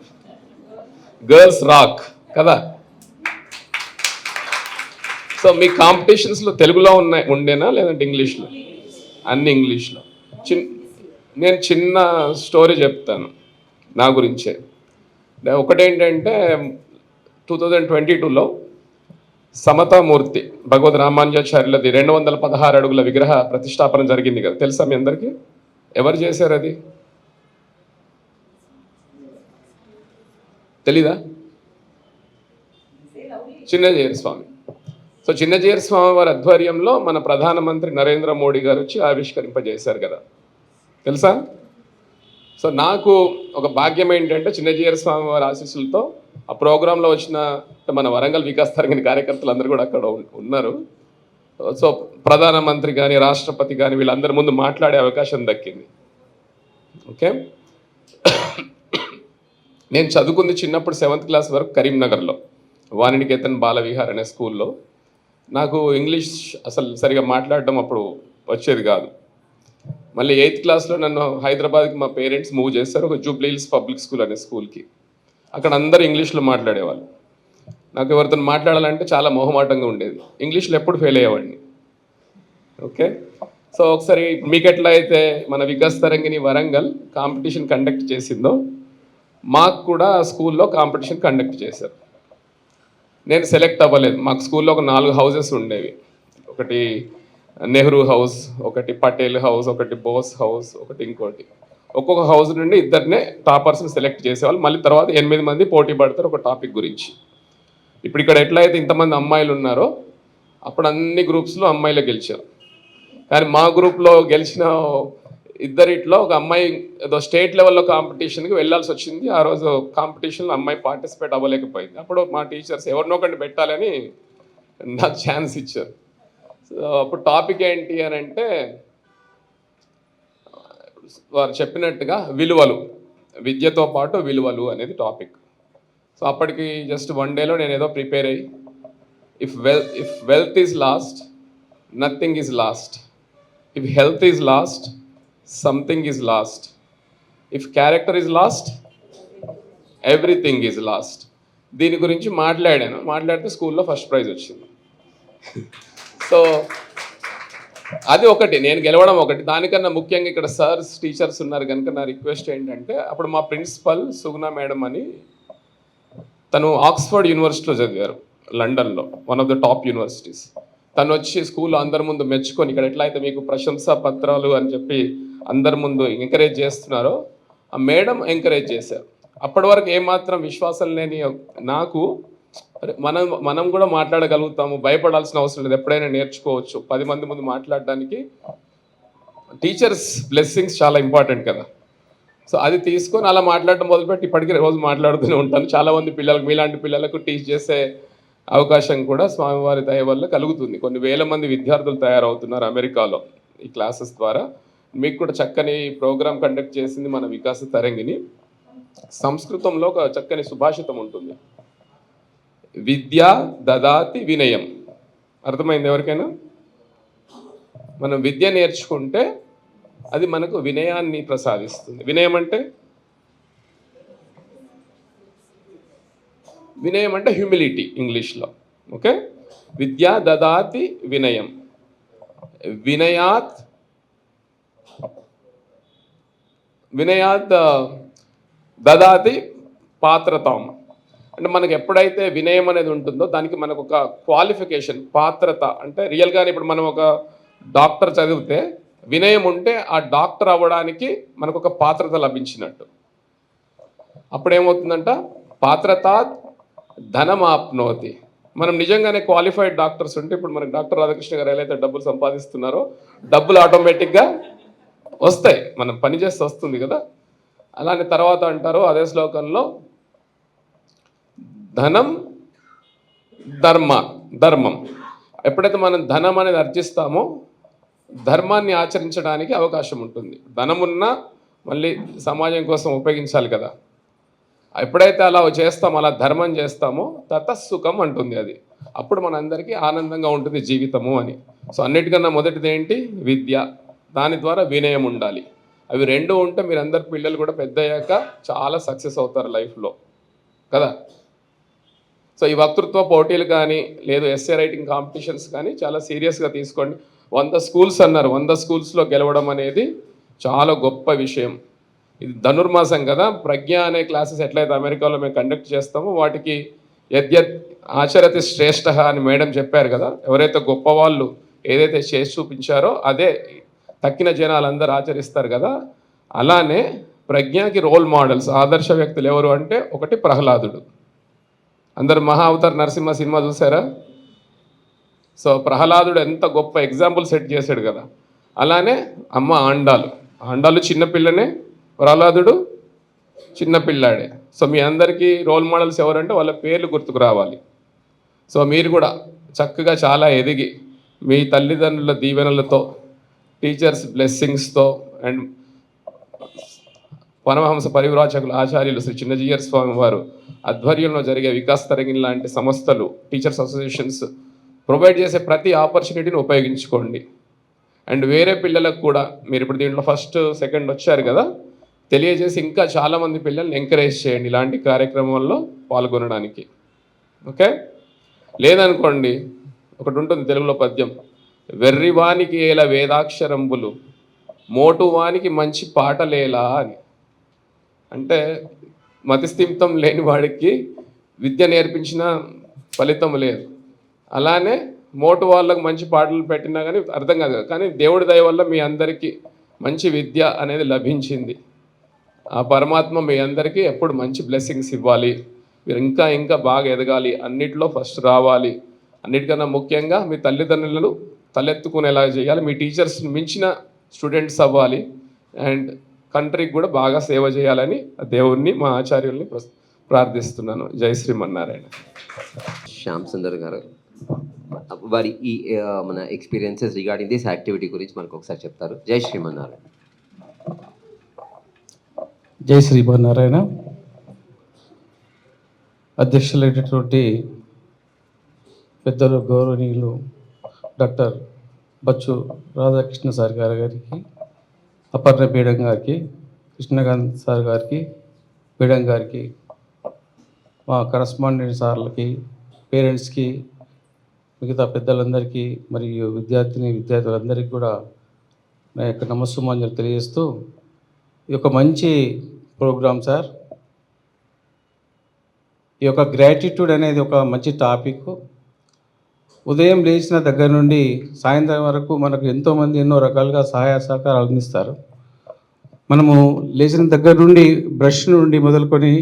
గర్ల్స్ రాక్ కదా. సో మీ కాంపిటీషన్స్లో తెలుగులో ఉండేనా లేదంటే ఇంగ్లీష్లో? అన్ని ఇంగ్లీష్లో. నేను చిన్న స్టోరీ చెప్తాను నా గురించే. ఒకటేంటంటే 2022లో సమతామూర్తి భగవద్ రామానుజాచార్యులది 216 అడుగుల విగ్రహ ప్రతిష్టాపన జరిగింది కదా, తెలుసా మీ అందరికీ? ఎవరు చేశారు అది? తెలీదా? చిన్నజీయర్ స్వామి. సో చిన్నజీయర్ స్వామి వారి ఆధ్వర్యంలో మన ప్రధానమంత్రి నరేంద్ర మోడీ గారు వచ్చి ఆవిష్కరింపజేశారు కదా, తెలుసా? సో నాకు ఒక భాగ్యం ఏంటంటే చిన్నజీయర్ స్వామి వారి ఆశీస్సులతో ఆ ప్రోగ్రాంలో వచ్చిన మన వరంగల్ వికాస్ తరంగిణి కార్యకర్తలు అందరూ కూడా అక్కడ ఉన్నారు. సో ప్రధానమంత్రి కానీ రాష్ట్రపతి కానీ వీళ్ళందరి ముందు మాట్లాడే అవకాశం దక్కింది. ఓకే, నేను చదువుకుంది చిన్నప్పుడు 7th క్లాస్ వరకు కరీంనగర్లో వాణినికేతన్ బాలవిహార్ అనే స్కూల్లో. నాకు ఇంగ్లీష్ అసలు సరిగా మాట్లాడడం అప్పుడు వచ్చేది కాదు. మళ్ళీ 8th క్లాస్లో నన్ను హైదరాబాద్కి మా పేరెంట్స్ మూవ్ చేస్తారు, ఒక జూబ్లీ హిల్స్ పబ్లిక్ స్కూల్ అనే స్కూల్కి. అక్కడ అందరూ ఇంగ్లీష్లో మాట్లాడేవాళ్ళు. నాకు ఎవరితో మాట్లాడాలంటే చాలా మొహమాటంగా ఉండేది. ఇంగ్లీష్లో ఎప్పుడు ఫెయిల్ అయ్యేవాడిని. ఓకే, సో ఒకసారి మీకు ఎట్లా అయితే మన వికాస్ తరంగిణి వరంగల్ కాంపిటీషన్ కండక్ట్ చేసిందో, మాకు కూడా స్కూల్లో కాంపిటీషన్ కండక్ట్ చేశారు. నేను సెలెక్ట్ అవ్వలేదు. మాకు స్కూల్లో ఒక 4 హౌసెస్ ఉండేవి. ఒకటి నెహ్రూ హౌస్, ఒకటి పటేల్ హౌస్, ఒకటి బోస్ హౌస్, ఒకటి ఇంకోటి. ఒక్కొక్క హౌస్ నుండి ఇద్దరినే టాపర్స్ని సెలెక్ట్ చేసేవాళ్ళు. మళ్ళీ తర్వాత 8 మంది పోటీ పడతారు ఒక టాపిక్ గురించి. ఇప్పుడు ఇక్కడ ఎట్లయితే ఇంతమంది అమ్మాయిలు ఉన్నారో అప్పుడు అన్ని గ్రూప్స్లో అమ్మాయిలే గెలిచారు. కానీ మా గ్రూప్లో గెలిచిన ఇద్దరిట్లో ఒక అమ్మాయి ఏదో స్టేట్ లెవెల్లో కాంపిటీషన్కి వెళ్ళాల్సి వచ్చింది. ఆ రోజు కాంపిటీషన్లో అమ్మాయి పార్టిసిపేట్ అవ్వలేకపోయింది. అప్పుడు మా టీచర్స్ ఎవరినో ఒకటి పెట్టాలని నాకు ఛాన్స్ ఇచ్చారు. సో అప్పుడు టాపిక్ ఏంటి అని అంటే, వారు చెప్పినట్టుగా విలువలు, విద్యతో పాటు విలువలు అనేది టాపిక్. సో అప్పటికి జస్ట్ 1 డేలో నేను ఏదో ప్రిపేర్ అయ్యి, if wealth is lost, nothing is lost. If health is lost, something is lost. If character is lost, everything is lost. దీని గురించి మాట్లాడితే స్కూల్లో ఫస్ట్ ప్రైజ్ వచ్చింది. సో అది ఒకటి, నేను గెలవడం ఒకటి. దానికన్నా ముఖ్యంగా ఇక్కడ సార్స్ టీచర్స్ ఉన్నారు కనుక నా రిక్వెస్ట్ ఏంటంటే, అప్పుడు మా ప్రిన్సిపల్ సుగుణ మేడం అని, తను ఆక్స్ఫర్డ్ యూనివర్సిటీలో చదివారు, లండన్లో, one of the top universities. తను వచ్చి స్కూల్లో అందరి ముందు మెచ్చుకొని, ఇక్కడ ఎట్లయితే మీకు ప్రశంసా పత్రాలు అని చెప్పి అందరి ముందు ఎంకరేజ్ చేస్తున్నారో, ఆ మేడం ఎంకరేజ్ చేశారు. అప్పటి వరకు ఏమాత్రం విశ్వాసం లేని నాకు, మనం కూడా మాట్లాడగలుగుతాము, భయపడాల్సిన అవసరం లేదు, ఎప్పుడైనా నేర్చుకోవచ్చు, 10 మంది ముందు మాట్లాడడానికి టీచర్స్ బ్లెస్సింగ్స్ చాలా ఇంపార్టెంట్ కదా. సో అది తీసుకొని అలా మాట్లాడడం మొదలుపెట్టి ఇప్పటికీ రోజు మాట్లాడుతూనే ఉంటాను. చాలామంది పిల్లలకు, మీలాంటి పిల్లలకు టీచ్ చేసే అవకాశం కూడా స్వామివారి దయ వల్ల కలుగుతుంది. కొన్ని వేల మంది విద్యార్థులు తయారవుతున్నారు అమెరికాలో ఈ క్లాసెస్ ద్వారా. మీకు కూడా చక్కని ప్రోగ్రాం కండక్ట్ చేసింది మన వికాస తరంగిణి. సంస్కృతంలో ఒక చక్కని సుభాషితం ఉంటుంది, విద్య దదాతి వినయం. అర్థమైంది ఎవరికైనా? మనం విద్య నేర్చుకుంటే అది మనకు వినయాన్ని ప్రసాదిస్తుంది. వినయం అంటే హ్యూమిలిటీ ఇంగ్లీష్లో. ఓకే, విద్యా దదాతి వినయం, వినయాత్ దదాతి పాత్రతాం. అంటే మనకు ఎప్పుడైతే వినయం అనేది ఉంటుందో దానికి మనకు ఒక క్వాలిఫికేషన్, పాత్రత. అంటే రియల్గానే ఇప్పుడు మనం ఒక డాక్టర్ చదివితే వినయం ఉంటే ఆ డాక్టర్ అవ్వడానికి మనకు ఒక పాత్రత లభించినట్టు. అప్పుడేమవుతుందంట, పాత్రతాత్ ధనమాప్నోతి. మనం నిజంగానే క్వాలిఫైడ్ డాక్టర్స్ ఉంటే, ఇప్పుడు మనకి డాక్టర్ రాధాకృష్ణ గారు ఎలా అయితే డబ్బులు సంపాదిస్తున్నారో, డబ్బులు ఆటోమేటిక్గా వస్తాయి, మనం పని చేస్తే వస్తుంది కదా. అలానే తర్వాత అంటారు అదే శ్లోకంలో, ధనం ధర్మం. ఎప్పుడైతే మనం ధనం అనేది అర్జిస్తామో ధర్మాన్ని ఆచరించడానికి అవకాశం ఉంటుంది. ధనమున్నా మళ్ళీ సమాజం కోసం ఉపయోగించాలి కదా. ఎప్పుడైతే అలా చేస్తామో, అలా ధర్మం చేస్తామో తతస్సుఖం అంటుంది అది. అప్పుడు మనందరికీ ఆనందంగా ఉంటుంది జీవితము అని. సో అన్నిటికన్నా మొదటిది ఏంటి? విద్య. దాని ద్వారా వినయం ఉండాలి. అవి రెండు ఉంటే మీరందరి పిల్లలు కూడా పెద్ద అయ్యాక చాలా సక్సెస్ అవుతారు లైఫ్లో కదా. సో ఈ వక్తృత్వ పోటీలు కానీ లేదు ఎస్ఏ రైటింగ్ కాంపిటీషన్స్ కానీ చాలా సీరియస్గా తీసుకోండి. 100 స్కూల్స్ అన్నారు, 100 స్కూల్స్లో గెలవడం అనేది చాలా గొప్ప విషయం. ఇది ధనుర్మాసం కదా, ప్రజ్ఞ అనే క్లాసెస్ ఎట్లయితే అమెరికాలో మేము కండక్ట్ చేస్తామో వాటికి యద్యత్ ఆచరతి శ్రేష్ఠ అని మేడం చెప్పారు కదా. ఎవరైతే గొప్పవాళ్ళు ఏదైతే చేసి చూపించారో అదే తక్కిన జనాలు అందరూ ఆచరిస్తారు కదా. అలానే ప్రజ్ఞకి రోల్ మోడల్స్, ఆదర్శ వ్యక్తులు ఎవరు అంటే, ఒకటి ప్రహ్లాదుడు. అందరు మహా అవతార్ నరసింహ సినిమా చూసారా? సో ప్రహ్లాదుడు ఎంత గొప్ప ఎగ్జాంపుల్ సెట్ చేశాడు కదా. అలానే అమ్మ ఆండాలు చిన్నపిల్లనే, ప్రహ్లాదుడు చిన్నపిల్లాడే. సో మీ అందరికీ రోల్ మోడల్స్ ఎవరంటే వాళ్ళ పేర్లు గుర్తుకు రావాలి. సో మీరు కూడా చక్కగా చాలా ఎదిగి మీ తల్లిదండ్రుల దీవెనలతో, టీచర్స్ బ్లెస్సింగ్స్తో అండ్ పరమహంస పరివ్రాజకులు ఆచార్యులు శ్రీ చిన్నజీయర్ స్వామి వారు ఆధ్వర్యంలో జరిగే వికాస్ తరంగిణి లాంటి సంస్థలు, టీచర్స్ అసోసియేషన్స్ ప్రొవైడ్ చేసే ప్రతి ఆపర్చునిటీని ఉపయోగించుకోండి. అండ్ వేరే పిల్లలకు కూడా మీరు ఇప్పుడు దీంట్లో ఫస్ట్ సెకండ్ వచ్చారు కదా, తెలియజేసి ఇంకా చాలామంది పిల్లల్ని ఎంకరేజ్ చేయండి ఇలాంటి కార్యక్రమాల్లో పాల్గొనడానికి. ఓకే, లేదనుకోండి ఒకటి ఉంటుంది తెలుగులో పద్యం, వెర్రివానికి ఏల వేదాక్షరంబులు మోటువానికి మంచి పాటలేలా అని. అంటే మతిస్థిమితం లేని వాడికి విద్య నేర్పించిన ఫలితం లేదు. అలానే మోటు వాళ్ళకు మంచి పాటలు పెట్టినా కానీ అర్థం కాదు. కానీ దేవుడి దయ వల్ల మీ అందరికీ మంచి విద్య అనేది లభించింది. ఆ పరమాత్మ మీ అందరికీ ఎప్పుడు మంచి బ్లెస్సింగ్స్ ఇవ్వాలి, మీరు ఇంకా ఇంకా బాగా ఎదగాలి, అన్నిటిలో ఫస్ట్ రావాలి. అన్నిటికన్నా ముఖ్యంగా మీ తల్లిదండ్రులను తలెత్తుకునేలా చేయాలి, మీ టీచర్స్ మించిన స్టూడెంట్స్ అవ్వాలి, అండ్ కంట్రీకి కూడా బాగా సేవ చేయాలని దేవుణ్ణి మా ఆచార్యుల్ని ప్రార్థిస్తున్నాను. జై శ్రీమన్నారాయణ. శ్యామ్ సుందర్ గారు వారి ఈ మన ఎక్స్పీరియన్సెస్ రిగార్డింగ్ దిస్ యాక్టివిటీ గురించి మనకు ఒకసారి చెప్తారు. జై శ్రీమన్నారాయణ. జై శ్రీమన్నారాయణ. అధ్యక్షులైనటువంటి పెద్దలు గౌరవనీయులు డాక్టర్ బచ్చు రాధాకృష్ణ సార్ గారికి, అపర్ణ మేడం గారికి, కృష్ణకాంత్ సార్ గారికి, మేడం గారికి, మా కరస్పాండెంట్ సార్లకి, పేరెంట్స్కి, మిగతా పెద్దలందరికీ మరియు విద్యార్థులందరికీ కూడా నా యొక్క నమస్సుమాంజలు తెలియజేస్తూ, ఈ యొక్క మంచి ప్రోగ్రామ్ సార్. ఈ యొక్క గ్రాటిట్యూడ్ అనేది ఒక మంచి టాపిక్. ఉదయం లేచిన దగ్గర నుండి సాయంత్రం వరకు మనకు ఎంతోమంది ఎన్నో రకాలుగా సహాయ సహకారాలు అందిస్తారు. మనము లేచిన దగ్గర నుండి బ్రష్ నుండి మొదలుకొని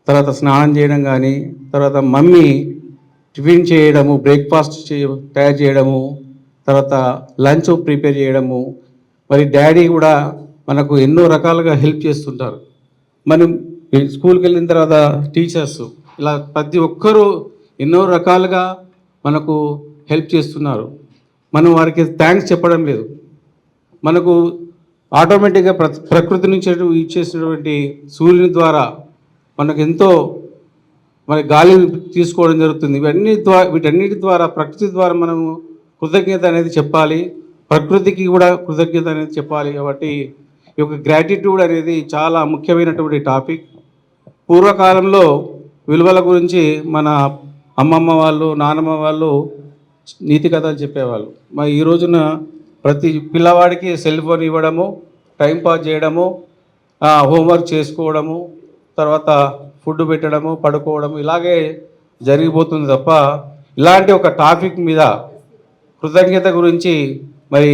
తర్వాత స్నానం చేయడం కానీ, తర్వాత మమ్మీ టిఫిన్ చేయడము, బ్రేక్ఫాస్ట్ తయారు చేయడము, తర్వాత లంచ్ ప్రిపేర్ చేయడము, మరి డాడీ కూడా మనకు ఎన్నో రకాలుగా హెల్ప్ చేస్తుంటారు. మనం స్కూల్కి వెళ్ళిన తర్వాత టీచర్స్, ఇలా ప్రతి ఒక్కరూ ఎన్నో రకాలుగా మనకు హెల్ప్ చేస్తున్నారు. మనం వారికి థ్యాంక్స్ చెప్పడం లేదు. మనకు ఆటోమేటిక్గా ప్రకృతి నుంచి ఇచ్చేసినటువంటి సూర్యుని ద్వారా మనకు ఎంతో మన గాలి తీసుకోవడం జరుగుతుంది. వీటన్నిటి ద్వారా ప్రకృతి ద్వారా మనము కృతజ్ఞత అనేది చెప్పాలి, ప్రకృతికి కూడా కృతజ్ఞత అనేది చెప్పాలి. కాబట్టి ఈ యొక్క గ్రాటిట్యూడ్ అనేది చాలా ముఖ్యమైనటువంటి టాపిక్. పూర్వకాలంలో విలువల గురించి మన అమ్మమ్మ వాళ్ళు, నానమ్మ వాళ్ళు నీతి కథలు చెప్పేవాళ్ళు. మరి ఈ రోజున ప్రతి పిల్లవాడికి సెల్ ఫోన్ ఇవ్వడము, టైంపాస్ చేయడము, హోంవర్క్ చేసుకోవడము, తర్వాత ఫుడ్ పెట్టడము, పడుకోవడము, ఇలాగే జరిగిపోతుంది తప్ప ఇలాంటి ఒక టాపిక్ మీద కృతజ్ఞత గురించి మరి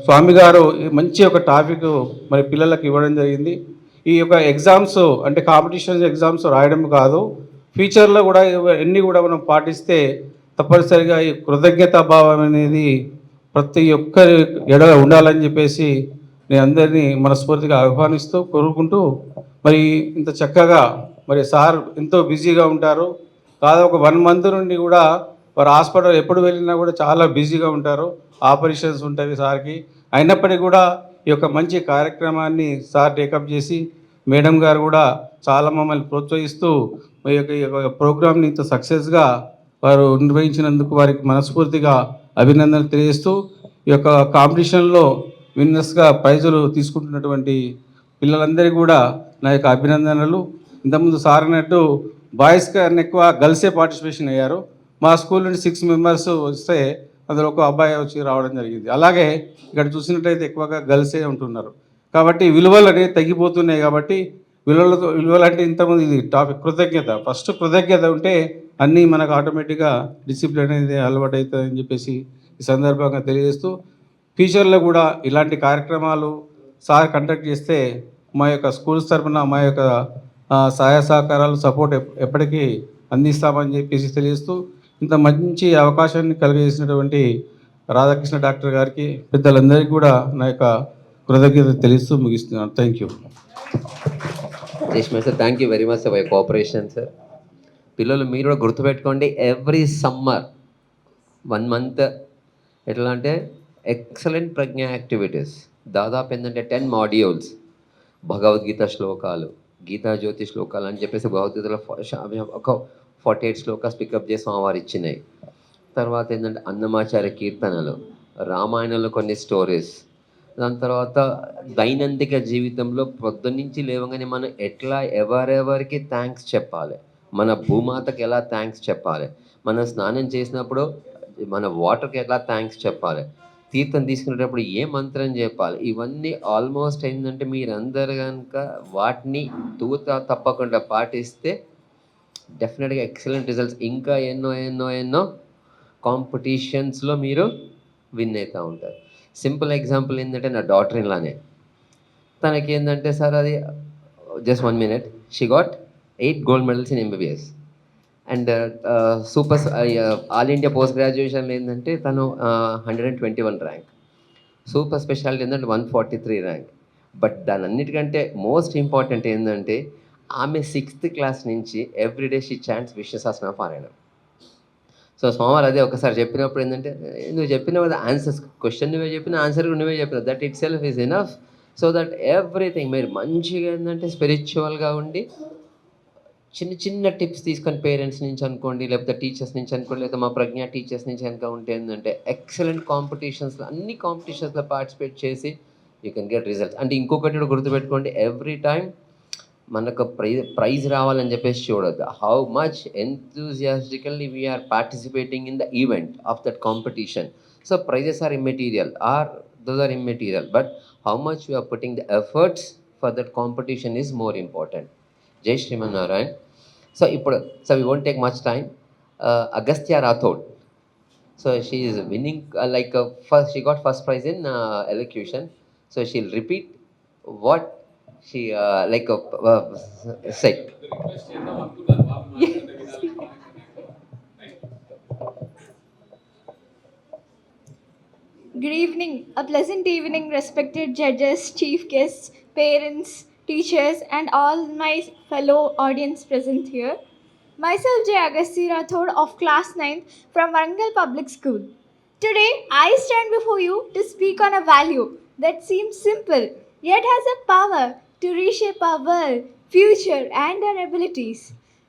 స్వామి గారు మంచి ఒక టాపిక్ మరి పిల్లలకు ఇవ్వడం జరిగింది. ఈ యొక్క ఎగ్జామ్స్ అంటే కాంపిటీషన్ ఎగ్జామ్స్ రాయడం కాదు, ఫ్యూచర్లో కూడా ఇవన్నీ కూడా మనం పాటిస్తే తప్పనిసరిగా ఈ కృతజ్ఞతా భావం అనేది ప్రతి ఒక్కరి ఎడల ఉండాలని చెప్పేసి నేను అందరినీ మనస్ఫూర్తిగా ఆహ్వానిస్తూ కోరుకుంటూ, మరి ఇంత చక్కగా మరి సార్ ఎంతో బిజీగా ఉంటారు. దాదాపు ఒక 1 month నుండి కూడా వారు హాస్పిటల్ ఎప్పుడు వెళ్ళినా కూడా చాలా బిజీగా ఉంటారు, ఆపరేషన్స్ ఉంటాయి సార్కి. అయినప్పటికీ కూడా ఈ యొక్క మంచి కార్యక్రమాన్ని సార్ టేకప్ చేసి మేడం గారు కూడా చాలా మమ్మల్ని ప్రోత్సహిస్తూ ఈ యొక్క ప్రోగ్రామ్ని ఇంత సక్సెస్గా వారు నిర్వహించినందుకు వారికి మనస్ఫూర్తిగా అభినందనలు తెలియజేస్తూ, ఈ యొక్క కాంపిటీషన్లో విన్నర్స్గా ప్రైజులు తీసుకుంటున్నటువంటి పిల్లలందరికీ కూడా నా యొక్క అభినందనలు. ఇంతకుముందు సార్ అన్నట్టు బాయ్స్ కన్నా ఎక్కువ గర్ల్సే పార్టిసిపేషన్ అయ్యారు. మా స్కూల్ నుండి 6 members వస్తే అందులో ఒక అబ్బాయి వచ్చి రావడం జరిగింది. అలాగే ఇక్కడ చూసినట్టయితే ఎక్కువగా గర్ల్సే ఉంటున్నారు. కాబట్టి విలువలు అనేవి తగ్గిపోతున్నాయి. కాబట్టి విలువలు అంటే ఇంతకుముందు ఇది టాపిక్ కృతజ్ఞత. ఫస్ట్ కృతజ్ఞత ఉంటే అన్నీ మనకు ఆటోమేటిక్గా డిసిప్లిన్ అనేది అలవాటు అవుతుందని చెప్పేసి ఈ సందర్భంగా తెలియజేస్తూ, ఫ్యూచర్లో కూడా ఇలాంటి కార్యక్రమాలు సార్ కండక్ట్ చేస్తే మా యొక్క స్కూల్స్ తరఫున మా యొక్క సహాయ సహకారాలు సపోర్ట్ ఎప్పటికీ అందిస్తామని చెప్పేసి తెలియజేస్తూ, ఇంత మంచి అవకాశాన్ని కలిగజేసినటువంటి రాధాకృష్ణ డాక్టర్ గారికి, పెద్దలందరికీ కూడా నా యొక్క కృతజ్ఞత తెలుస్తూ ముగిస్తున్నాను. Thank you. Jayasri sir, thank you very much for your cooperation sir. పిల్లలు మీరు కూడా గుర్తుపెట్టుకోండి, ఎవ్రీ సమ్మర్ 1 month ఎట్లా అంటే ఎక్సలెంట్ ప్రజ్ఞ యాక్టివిటీస్, దాదాపు ఏంటంటే 10 modules. భగవద్గీత శ్లోకాలు, గీతాజ్యోతి శ్లోకాలు అని చెప్పేసి భగవద్గీతలో ఒక 48 శ్లోకాస్ పికప్ చేసి స్వామివారు ఇచ్చినాయి. తర్వాత ఏంటంటే అన్నమాచార్య కీర్తనలు, రామాయణంలో కొన్ని స్టోరీస్, దాని తర్వాత దైనందిక జీవితంలో పొద్దున్నుంచి లేవగానే మనం ఎట్లా ఎవరెవరికి థ్యాంక్స్ చెప్పాలి, మన భూమాతకి ఎలా థ్యాంక్స్ చెప్పాలి, మనం స్నానం చేసినప్పుడు మన వాటర్కి ఎలా థ్యాంక్స్ చెప్పాలి, తీర్థం తీసుకునేటప్పుడు ఏ మంత్రం చెప్పాలి, ఇవన్నీ ఆల్మోస్ట్ ఏంటంటే మీరందరు కనుక వాటిని తప్పకుండా పాటిస్తే డెఫినెట్గా ఎక్సలెంట్ రిజల్ట్స్, ఇంకా ఎన్నో ఎన్నో ఎన్నో కాంపిటీషన్స్లో మీరు విన్ అవుతూ ఉంటారు. సింపుల్ ఎగ్జాంపుల్ ఏంటంటే నా డాటర్ ఇన్లానే, తనకి ఏంటంటే సార్ అది just 1 minute she got 8 gold medals in MBBS and super all India post గ్రాడ్యుయేషన్లో ఏంటంటే తను 121 ర్యాంక్, సూపర్ స్పెషాలిటీ ఏంటంటే 143 ర్యాంక్. బట్ దాని అన్నిటికంటే మోస్ట్ ఇంపార్టెంట్ ఏంటంటే ఆమె 6th క్లాస్ నుంచి everyday she chants Vishnu Sahasranama పారాయణం. సో సోమవారం అదే ఒకసారి చెప్పినప్పుడు ఏంటంటే నువ్వు చెప్పిన ఆన్సర్స్, క్వశ్చన్ నువ్వే చెప్పిన, ఆన్సర్ నువ్వే చెప్పిన, that it self is enough. So that everything మీరు మంచిగా ఏంటంటే స్పిరిచువల్గా ఉండి చిన్న చిన్న టిప్స్ తీసుకొని పేరెంట్స్ నుంచి అనుకోండి, లేకపోతే టీచర్స్ నుంచి అనుకోండి, లేకపోతే మా ప్రజ్ఞ టీచర్స్ నుంచి కనుక ఉంటే ఏంటంటే ఎక్సలెంట్ కాంపిటీషన్స్లో అన్ని కాంపిటీషన్స్లో పార్టిసిపేట్ చేసి యూ కెన్ గెట్ రిజల్ట్స్. అంటే ఇంకొకటి కూడా గుర్తుపెట్టుకోండి, ఎవ్రీ టైం మనకు ప్రైజ్ రావాలని చెప్పేసి చూడొద్దు. How much enthusiastically we are participating in the event of that competition. So prizes are immaterial, those are immaterial, but how much you are putting the efforts for that competition is more important. Jai Shriman Narayan. So we won't take much time. Agastya Rathod. So she is winning first, she got first prize in elocution. So she'll repeat what she said. Good evening, a pleasant evening, respected judges, chief guests, parents, teachers, and all my fellow audience present here. Myself, J. Agastya Rathod of class 9th from Warangal Public School. Today, I stand before you to speak on a value that seems simple, yet has a power to reshape our world, future, and our abilities.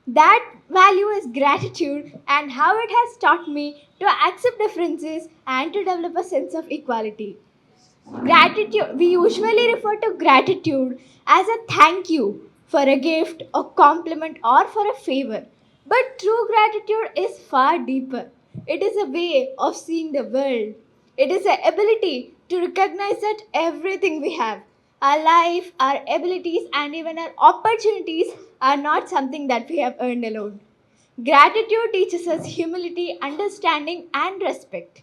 That value is gratitude and how it has taught me to accept differences and to develop a sense of equality. Gratitude, we usually refer to gratitude as a thank you for a gift, a compliment, or for a favor. But true gratitude is far deeper. It is a way of seeing the world. It is the ability to recognize that everything we have, our life, our abilities, and even our opportunities are not something that we have earned alone. Gratitude teaches us humility, understanding, and respect.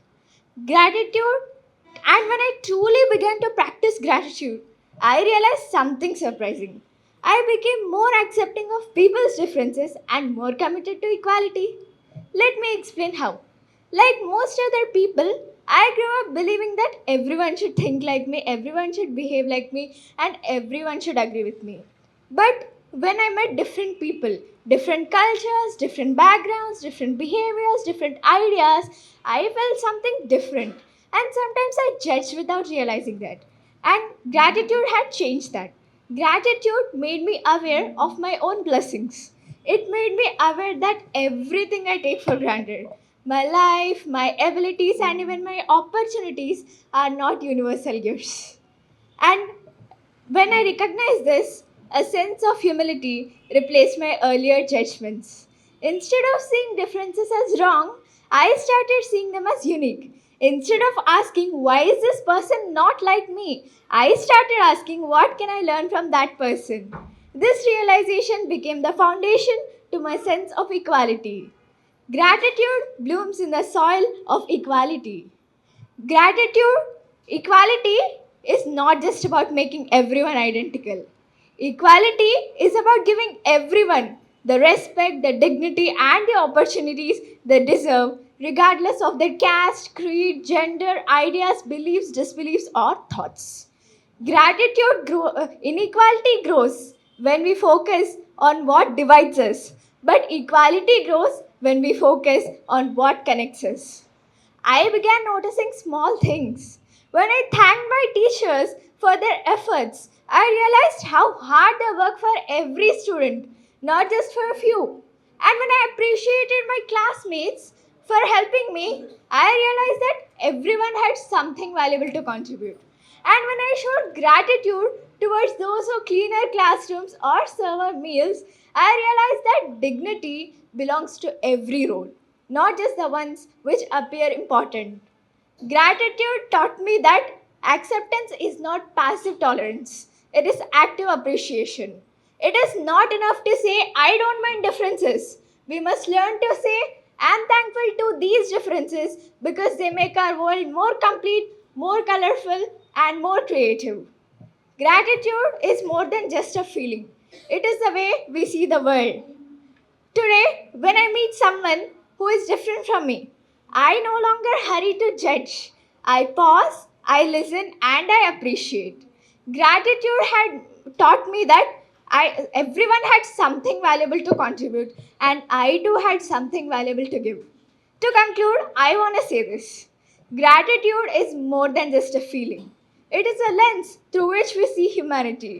Gratitude, and when I truly began to practice gratitude, I realized something surprising. I became more accepting of people's differences and more committed to equality. Let me explain how. Like most other people, I grew up believing that everyone should think like me, everyone should behave like me, and everyone should agree with me. But when I met different people, different cultures, different backgrounds, different behaviors, different ideas, I felt something different. And sometimes I judged without realizing that. And gratitude had changed that. Gratitude made me aware of my own blessings. It made me aware that everything I take for granted, my life, my abilities, and even my opportunities are not universal gifts. And when I recognized this, a sense of humility replaced my earlier judgments. Instead of seeing differences as wrong, I started seeing them as unique. Instead of asking, why is this person not like me? I started asking, what can I learn from that person? This realization became the foundation to my sense of equality. Gratitude blooms in the soil of equality. Gratitude, equality is not just about making everyone identical. Equality is about giving everyone the respect, the dignity, and the opportunities they deserve, regardless of their caste, creed, gender, ideas, beliefs, disbeliefs, or thoughts. Inequality grows when we focus on what divides us, but equality grows when we focus on what connects us. I began noticing small things. When I thanked my teachers for their efforts. I realized how hard they work for every student, not just for a few. And when I appreciated my classmates for helping me, I realized that everyone had something valuable to contribute. And when I showed gratitude towards those who clean our classrooms or serve our meals, I realized that dignity belongs to every role, not just the ones which appear important. Gratitude taught me that acceptance is not passive tolerance, it is active appreciation. It is not enough to say, I don't mind differences. We must learn to say, I am thankful to these differences because they make our world more complete, more colorful, and more creative. Gratitude is more than just a feeling, it is the way we see the world. Today, when I meet someone who is different from me, I no longer hurry to judge. I pause, I listen, and I appreciate. Gratitude had taught me that everyone had something valuable to contribute, and I too had something valuable to give. To conclude, I want to say this: gratitude is more than just a feeling. It is a lens through which we see humanity.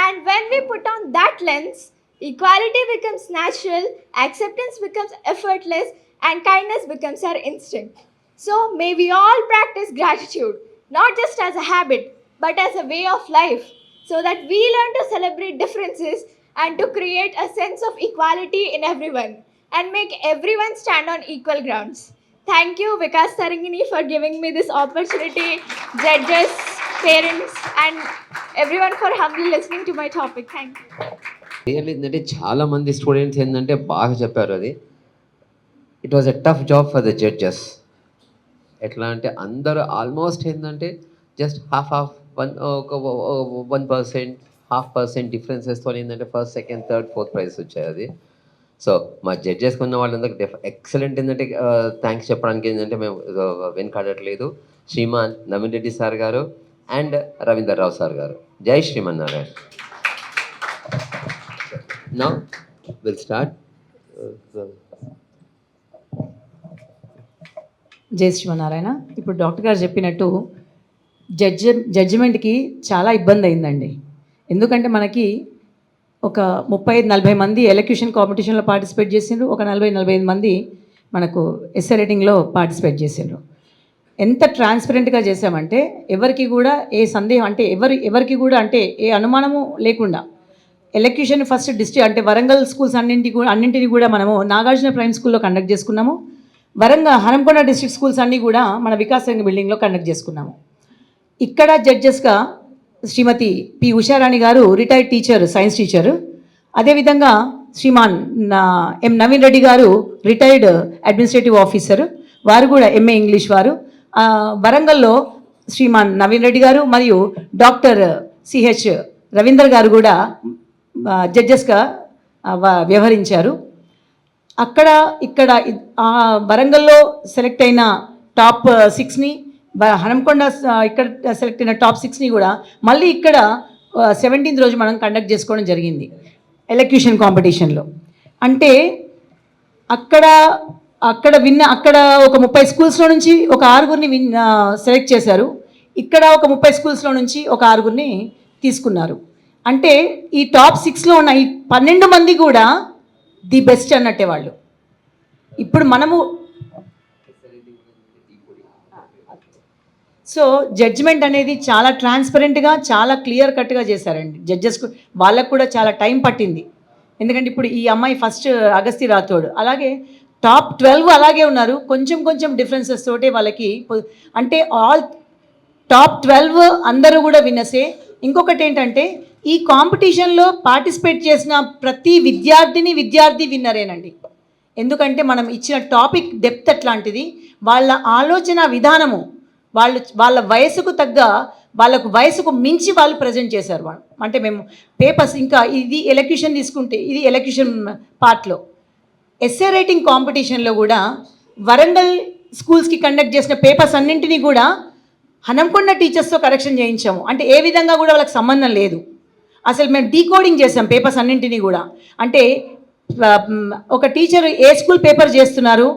And when we put on that lens, equality becomes natural, acceptance becomes effortless, and kindness becomes our instinct. So may we all practice gratitude, not just as a habit, but as a way of life, so that we learn to celebrate differences and to create a sense of equality in everyone and make everyone stand on equal grounds. Thank you, Vikas Tarangini, for giving me this opportunity, judges, parents, and everyone for humbly listening to my topic. Thank you. Real ఏంటంటే చాలామంది students ఏంటంటే బాగా చెప్పారు అది. It was a tough job for the judges. ఎట్లా అంటే అందరూ almost ఏంటంటే జస్ట్ ఒక 1%, 0.5% డిఫరెన్సెస్తో ఏంటంటే first, second, third, fourth prizes వచ్చాయి అది. సో మా జడ్జెస్కి ఉన్న వాళ్ళందరికీ ఎక్సలెంట్ ఏంటంటే థ్యాంక్స్ చెప్పడానికి ఏంటంటే మేము వెనకాడట్లేదు. శ్రీమాన్ నవీన్ రెడ్డి సార్ గారు అండ్ రవీందర్ రావు సార్ గారు. జై శ్రీమన్నారాయణ. Now we'll start. జై శ్రీమన్నారాయణ. ఇప్పుడు డాక్టర్ గారు చెప్పినట్టు జడ్జిమెంట్కి చాలా ఇబ్బంది అయిందండి. ఎందుకంటే మనకి ఒక 35-40 మంది ఎలక్యూషన్ కాంపిటీషన్లో పార్టిసిపేట్ చేసిండ్రు, ఒక 40-45 మంది మనకు ఎస్ఏ రైటింగ్లో పార్టిసిపేట్ చేసిండ్రు. ఎంత ట్రాన్స్పరెంట్గా చేసామంటే ఎవరికి కూడా ఏ సందేహం అంటే ఎవరికి కూడా అంటే ఏ అనుమానము లేకుండా ఎలక్యూషన్ ఫస్ట్ డిస్ట్రిక్ట్ అంటే వరంగల్ స్కూల్స్ అన్నింటినీ కూడా మనము నాగార్జున ప్రైమ్ స్కూల్లో కండక్ట్ చేసుకున్నాము. హనంకొండ డిస్ట్రిక్ట్ స్కూల్స్ అన్నీ కూడా మన వికాస్ రంగ బిల్డింగ్లో కండక్ట్ చేసుకున్నాము. ఇక్కడ జడ్జెస్గా శ్రీమతి పి ఉషారాణి గారు రిటైర్డ్ టీచర్, సైన్స్ టీచరు. అదేవిధంగా శ్రీమాన్ ఎం నవీన్ రెడ్డి గారు రిటైర్డ్ అడ్మినిస్ట్రేటివ్ ఆఫీసరు, వారు కూడా ఎంఏ ఇంగ్లీష్ వారు. వరంగల్లో శ్రీమాన్ నవీన్ రెడ్డి గారు మరియు డాక్టర్ సిహెచ్ రవీందర్ గారు కూడా జడ్జెస్గా వ్యవహరించారు. ఇక్కడ వరంగల్లో సెలెక్ట్ అయిన టాప్ 6ని, హనంకొండ ఇక్కడ సెలెక్ట్ అయిన టాప్ 6ని కూడా మళ్ళీ ఇక్కడ 17th రోజు మనం కండక్ట్ చేసుకోవడం జరిగింది ఎలక్యూషన్ కాంపిటీషన్లో. అంటే అక్కడ ఒక 30 స్కూల్స్లో నుంచి ఒక 6గురిని సెలెక్ట్ చేశారు. ఇక్కడ ఒక 30 స్కూల్స్లో నుంచి ఒక 6గురిని తీసుకున్నారు. అంటే ఈ టాప్ 6లో ఉన్న ఈ 12 మంది కూడా ది బెస్ట్ అన్నట్టే వాళ్ళు. ఇప్పుడు మనము సో జడ్జిమెంట్ అనేది చాలా ట్రాన్స్పరెంట్గా, చాలా క్లియర్ కట్గా చేశారండి జడ్జెస్కు. వాళ్ళకు కూడా చాలా టైం పట్టింది. ఎందుకంటే ఇప్పుడు ఈ అమ్మాయి ఫస్ట్ అగస్తి రాథోడ్, అలాగే టాప్ 12 అలాగే ఉన్నారు. కొంచెం డిఫరెన్సెస్ తోటే వాళ్ళకి అంటే టాప్ 12 అందరూ కూడా విన్నసే. ఇంకొకటి ఏంటంటే ఈ కాంపిటీషన్లో పార్టిసిపేట్ చేసిన ప్రతి విద్యార్థి విన్నరేనండి. ఎందుకంటే మనం ఇచ్చిన టాపిక్ డెప్త్ అట్లాంటిది, వాళ్ళ ఆలోచన విధానము, వాళ్ళ వయసుకు తగ్గ, వాళ్ళకు వయసుకు మించి వాళ్ళు ప్రజెంట్ చేశారు. అంటే మేము పేపర్స్, ఇంకా ఇది ఎలక్యూషన్ తీసుకుంటే ఇది ఎలక్యూషన్ పార్ట్లో ఎస్ఏ రైటింగ్ కాంపిటీషన్లో కూడా వరంగల్ స్కూల్స్కి కండక్ట్ చేసిన పేపర్స్ అన్నింటినీ కూడా హనంకొండ టీచర్స్తో కరెక్షన్ చేయించాము. అంటే ఏ విధంగా కూడా వాళ్ళకి సంబంధం లేదు. అసలు మేము డీకోడింగ్ చేసాం పేపర్స్ అన్నింటినీ కూడా. అంటే ఒక టీచర్ ఏ స్కూల్ పేపర్ చేస్తున్నారు,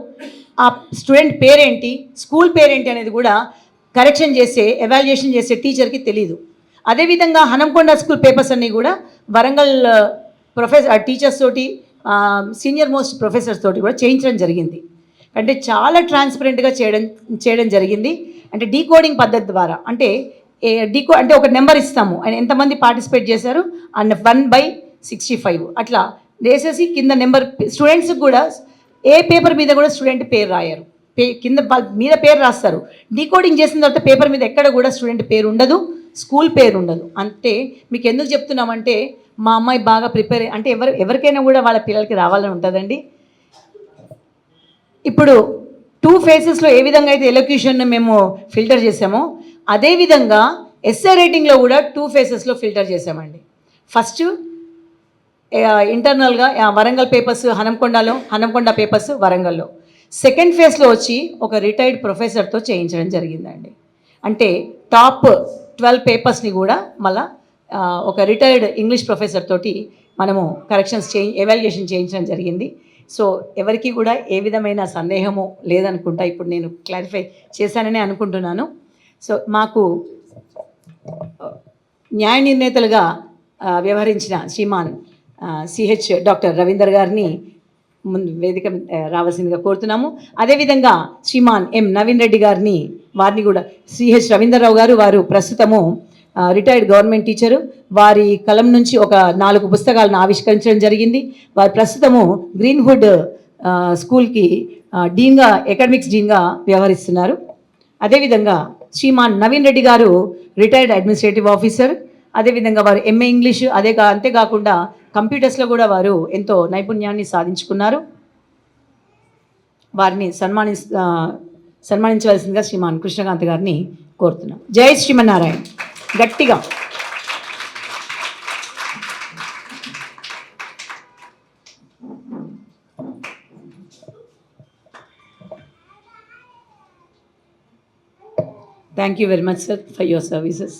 ఆ స్టూడెంట్ పేరేంటి, స్కూల్ పేరేంటి అనేది కూడా కరెక్షన్ చేసే, ఎవాల్యుయేషన్ చేసే టీచర్కి తెలీదు. అదేవిధంగా హనంకొండ స్కూల్ పేపర్స్ అన్నీ కూడా వరంగల్ టీచర్స్ తోటి సీనియర్ మోస్ట్ ప్రొఫెసర్స్ తోటి కూడా చేయించడం జరిగింది. అంటే చాలా ట్రాన్స్పరెంట్గా చేయడం జరిగింది. అంటే డీకోడింగ్ పద్ధతి ద్వారా అంటే అంటే ఒక నెంబర్ ఇస్తాము, ఎంతమంది పార్టిసిపేట్ చేశారు అండ్ 1/65 అట్లా వేసేసి కింద నెంబర్ స్టూడెంట్స్కి కూడా ఏ పేపర్ మీద కూడా స్టూడెంట్ పేరు రాయరు, కింద మీద పేరు రాస్తారు. డీకోడింగ్ చేసిన తర్వాత పేపర్ మీద ఎక్కడ కూడా స్టూడెంట్ పేరు ఉండదు, స్కూల్ పేరు ఉండదు. అంటే మీకు ఎందుకు చెప్తున్నామంటే మా అమ్మాయి బాగా ప్రిపేర్ అంటే ఎవరికైనా కూడా వాళ్ళ పిల్లలకి రావాలని ఉంటుందండి. ఇప్పుడు 2 phases ఏ విధంగా అయితే ఎలక్యూషన్ మేము ఫిల్టర్ చేసామో అదేవిధంగా ఎస్ఏ రేటింగ్లో కూడా 2 phases ఫిల్టర్ చేసామండి. ఫస్ట్ ఇంటర్నల్గా వరంగల్ పేపర్స్ హనంకొండ పేపర్స్ వరంగల్లో. సెకండ్ ఫేజ్లో వచ్చి ఒక రిటైర్డ్ ప్రొఫెసర్తో చేయించడం జరిగిందండి. అంటే టాప్ 12 పేపర్స్ని కూడా మళ్ళా ఒక రిటైర్డ్ ఇంగ్లీష్ ప్రొఫెసర్ తోటి మనము ఎవాల్యుయేషన్ చేయించడం జరిగింది. సో ఎవరికి కూడా ఏ విధమైన సందేహము లేదనుకుంటా, ఇప్పుడు నేను క్లారిఫై చేశానని అనుకుంటున్నాను. సో మాకు న్యాయ నిర్ణేతలుగా వ్యవహరించిన శ్రీమాన్ సిహెచ్ డాక్టర్ రవీందర్ గారిని ముందు వేదిక రావాల్సిందిగా కోరుతున్నాము. అదేవిధంగా శ్రీమాన్ ఎం నవీన్ రెడ్డి వారిని కూడా సిహెచ్ రవీందర్రావు గారు వారు ప్రస్తుతము రిటైర్డ్ గవర్నమెంట్ టీచరు. వారి కలం నుంచి ఒక 4 పుస్తకాలను ఆవిష్కరించడం జరిగింది. వారు ప్రస్తుతము గ్రీన్వుడ్ స్కూల్కి ఎకడమిక్స్ డీన్గా వ్యవహరిస్తున్నారు. అదేవిధంగా శ్రీమాన్ నవీన్ రెడ్డి గారు రిటైర్డ్ అడ్మినిస్ట్రేటివ్ ఆఫీసర్. అదేవిధంగా వారు ఎంఏ ఇంగ్లీషు అంతేకాకుండా కంప్యూటర్స్లో కూడా వారు ఎంతో నైపుణ్యాన్ని సాధించుకున్నారు. వారిని సన్మానించవలసిందిగా శ్రీమాన్ కృష్ణకాంత్ గారిని కోరుతున్నాం. జై శ్రీమన్నారాయణ. గట్టిగా thank you very much sir for your services.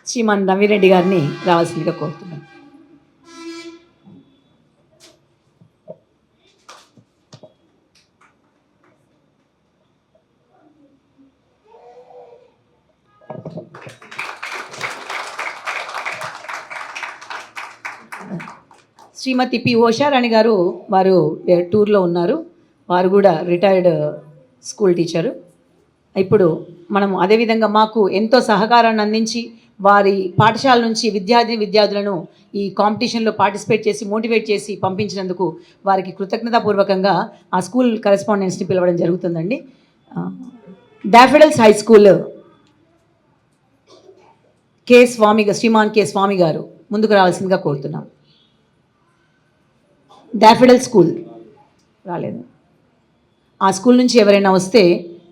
Shriman Navireddy గారిని రావాల్సిందిగా కోరుతున్నాను. శ్రీమతి పి ఓషారాణి గారు వారు టూర్లో ఉన్నారు. వారు కూడా రిటైర్డ్ స్కూల్ టీచరు. ఇప్పుడు మనం అదేవిధంగా మాకు ఎంతో సహకారాన్ని అందించి వారి పాఠశాల నుంచి విద్యార్థులను ఈ కాంపిటీషన్లో పార్టిసిపేట్ చేసి మోటివేట్ చేసి పంపించినందుకు వారికి కృతజ్ఞతాపూర్వకంగా ఆ స్కూల్ కరెస్పాండెంట్స్ని పిలవడం జరుగుతుందండి. డాఫెడల్స్ హై స్కూల్ శ్రీమాన్ కె స్వామి గారు ముందుకు రావాల్సిందిగా కోరుతున్నాం. డాఫెడల్ స్కూల్ రాలేదు. ఆ స్కూల్ నుంచి ఎవరైనా వస్తే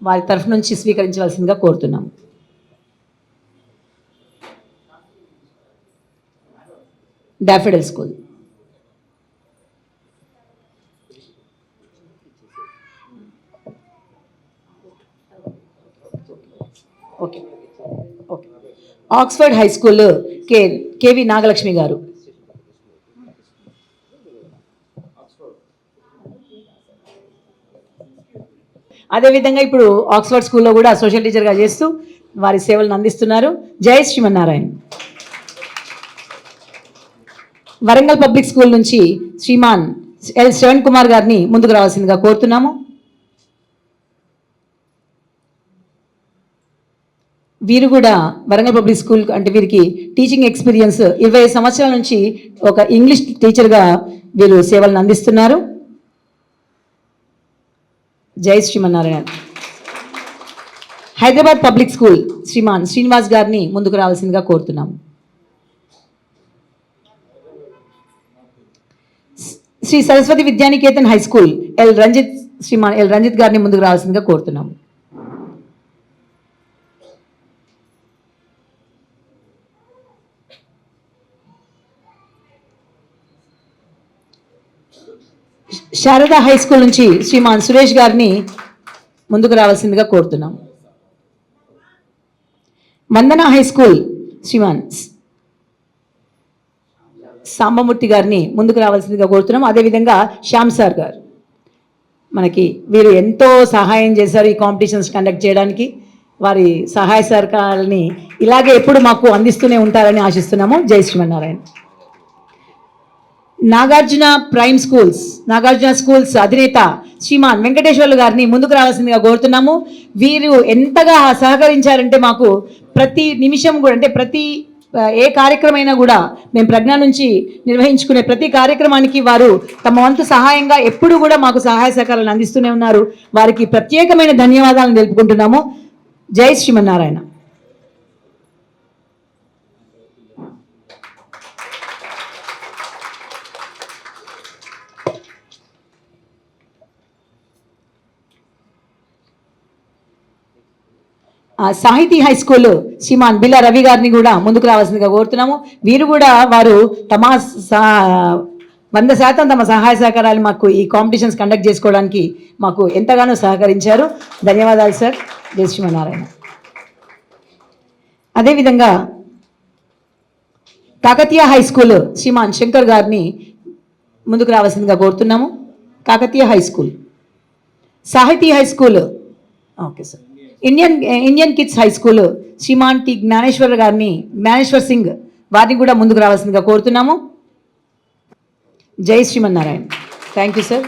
వారి తరఫు నుంచి స్వీకరించవలసిందిగా కోరుతున్నాం. Daffodil school. Okay okay. Oxford high school KV Nagalakshmi గారు. అదేవిధంగా ఇప్పుడు ఆక్స్ఫర్డ్ స్కూల్లో కూడా సోషల్ టీచర్గా చేస్తూ వారి సేవలను అందిస్తున్నారు. జై శ్రీమన్నారాయణ. వరంగల్ పబ్లిక్ స్కూల్ నుంచి శ్రీమాన్ ఎల్ శ్రవణ్ కుమార్ గారిని ముందుకు రావాల్సిందిగా కోరుతున్నాము. వీరు కూడా వరంగల్ పబ్లిక్ స్కూల్ అంటే వీరికి టీచింగ్ ఎక్స్పీరియన్స్ 20 సంవత్సరాల నుంచి ఒక ఇంగ్లీష్ టీచర్గా వీరు సేవలను అందిస్తున్నారు. జై శ్రీమన్నారాయణ. హైదరాబాద్ పబ్లిక్ స్కూల్ శ్రీమాన్ శ్రీనివాస్ గారిని ముందుకు రావాల్సిందిగా కోరుతున్నాము. Sri Saraswati Vidyaniketan high school Sriman L Ranjith గారిని ముందుకు రావాల్సిందిగా కోరుతున్నాము. శారదా హై స్కూల్ నుంచి శ్రీమాన్ సురేష్ గారిని ముందుకు రావాల్సిందిగా కోరుతున్నాం. వందన హై స్కూల్ శ్రీమాన్ సాంబమూర్తి గారిని ముందుకు రావాల్సిందిగా కోరుతున్నాం. అదేవిధంగా శ్యామ్ సార్ గారు. మనకి వీరు ఎంతో సహాయం చేశారు ఈ కాంపిటీషన్స్ కండక్ట్ చేయడానికి. వారి సహాయ సహకారాలని ఇలాగే ఎప్పుడు మాకు అందిస్తూనే ఉంటారని ఆశిస్తున్నాము. జై శ్రీమన్నారాయణ. నాగార్జున స్కూల్స్ అధినేత శ్రీమాన్ వెంకటేశ్వర్లు గారిని ముందుకు రావాల్సిందిగా కోరుతున్నాము. వీరు ఎంతగా సహకరించారంటే మాకు ప్రతి నిమిషం కూడా, అంటే ప్రతి ఏ కార్యక్రమైనా కూడా మేము ప్రజ్ఞ నుంచి నిర్వహించుకునే ప్రతి కార్యక్రమానికి వారు తమ వంతు సహాయంగా ఎప్పుడు కూడా మాకు సహాయ సహకారాలను అందిస్తూనే ఉన్నారు. వారికి ప్రత్యేకమైన ధన్యవాదాలను తెలుపుకుంటున్నాము. జై శ్రీమన్నారాయణ. సాహితీ హై స్కూల్ శ్రీమాన్ బిల్లా రవి గారిని కూడా ముందుకు రావాల్సిందిగా కోరుతున్నాము. వీరు కూడా వారు తమ 100% తమ సహాయ సహకారాలు మాకు ఈ కాంపిటీషన్స్ కండక్ట్ చేసుకోవడానికి మాకు ఎంతగానో సహకరించారు. ధన్యవాదాలు సార్. జై శ్రీమన్నారాయణ. అదేవిధంగా కాకతీయ హై స్కూల్ శ్రీమాన్ శంకర్ గారిని ముందుకు రావాల్సిందిగా కోరుతున్నాము. Kakatiya high school. Sahithi high school, okay sir. Indian kids high school Shriman T Jnaneshwar Singh వారిని కూడా ముందుకు రావాల్సిందిగా కోరుతున్నాము. Jai Srimannarayana. Thank you sir.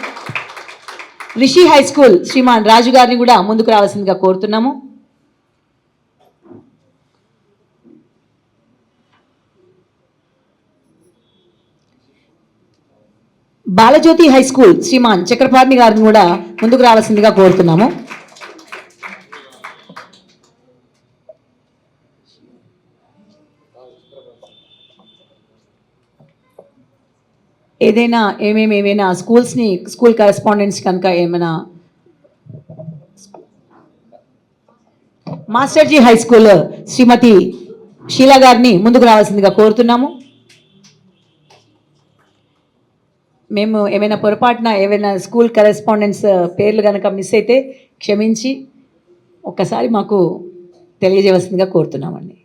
Rishi high school Shriman Raju గారిని కూడా ముందుకు రావాల్సిందిగా కోరుతున్నాము. బాలజ్యోతి హై స్కూల్ శ్రీమాన్ చక్రపాణి గారిని కూడా ముందుకు రావాల్సిందిగా కోరుతున్నాము. ఏమైనా స్కూల్ కరెస్పాండెంట్స్ కనుక ఏమైనా మాస్టర్జీ హై స్కూల్ శ్రీమతి షీలా గారిని ముందుకు రావాల్సిందిగా కోరుతున్నాము. మేము ఏమైనా పొరపాటున స్కూల్ కరెస్పాండెంట్స్ పేర్లు కనుక మిస్ అయితే క్షమించి ఒక్కసారి మాకు తెలియజేయవలసిందిగా కోరుతున్నామండి.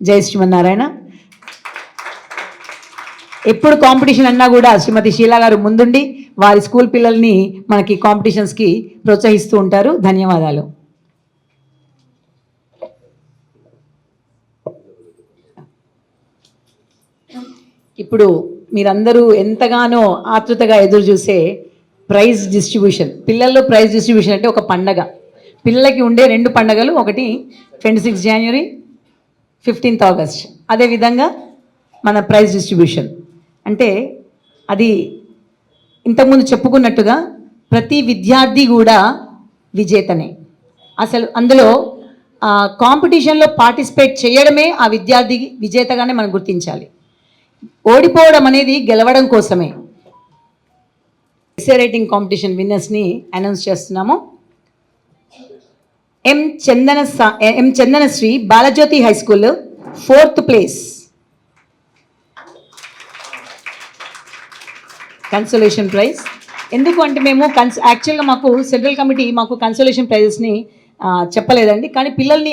జై శ్రీమన్నారాయణ. ఎప్పుడు కాంపిటీషన్ అన్నా కూడా శ్రీమతి షీలా గారు ముందుండి వారి స్కూల్ పిల్లల్ని మనకి కాంపిటీషన్స్కి ప్రోత్సహిస్తూ ఉంటారు. ధన్యవాదాలు. ఇప్పుడు మీరందరూ ఎంతగానో ఆతృతగా ఎదురు చూసే ప్రైజ్ డిస్ట్రిబ్యూషన్. పిల్లల్లో ప్రైజ్ డిస్ట్రిబ్యూషన్ అంటే ఒక పండగ. పిల్లలకి ఉండే 2 పండగలు, ఒకటి 26 జనవరి, 15 ఆగస్ట్. అదేవిధంగా మన ప్రైజ్ డిస్ట్రిబ్యూషన్ అంటే అది ఇంతకుముందు చెప్పుకున్నట్టుగా ప్రతి విద్యార్థి కూడా విజేతనే. అసలు అందులో కాంపిటీషన్లో పార్టిసిపేట్ చేయడమే ఆ విద్యార్థి విజేతగానే మనం గుర్తించాలి. ఓడిపోవడం అనేది గెలవడం కోసమే. ఎస్ఏ రైటింగ్ కాంపిటీషన్ విన్నర్స్ని అనౌన్స్ చేస్తున్నాము. M Chandanasri Balajyothi high school 4th place, consolation prize. ఎందుకు అంటే మేము యాక్చువల్గా మాకు సెంట్రల్ కమిటీ మాకు కన్సోలేషన్ ప్రైజెస్ని చెప్పలేదండి, కానీ పిల్లల్ని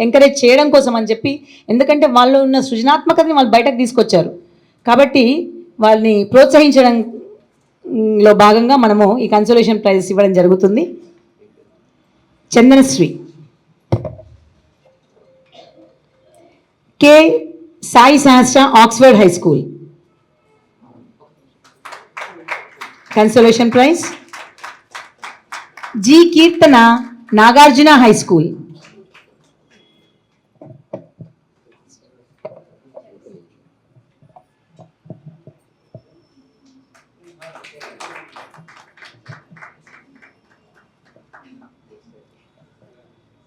ఎంకరేజ్ చేయడం కోసం అని చెప్పి, ఎందుకంటే వాళ్ళు ఉన్న సృజనాత్మకతని వాళ్ళు బయటకు తీసుకొచ్చారు కాబట్టి వాళ్ళని ప్రోత్సహించడంలో భాగంగా మనము ఈ కన్సోలేషన్ ప్రైజెస్ ఇవ్వడం జరుగుతుంది. Chandanasri. K Sai Sahasra Oxford high school, consolation prize. G Keerthana Nagarjuna high school,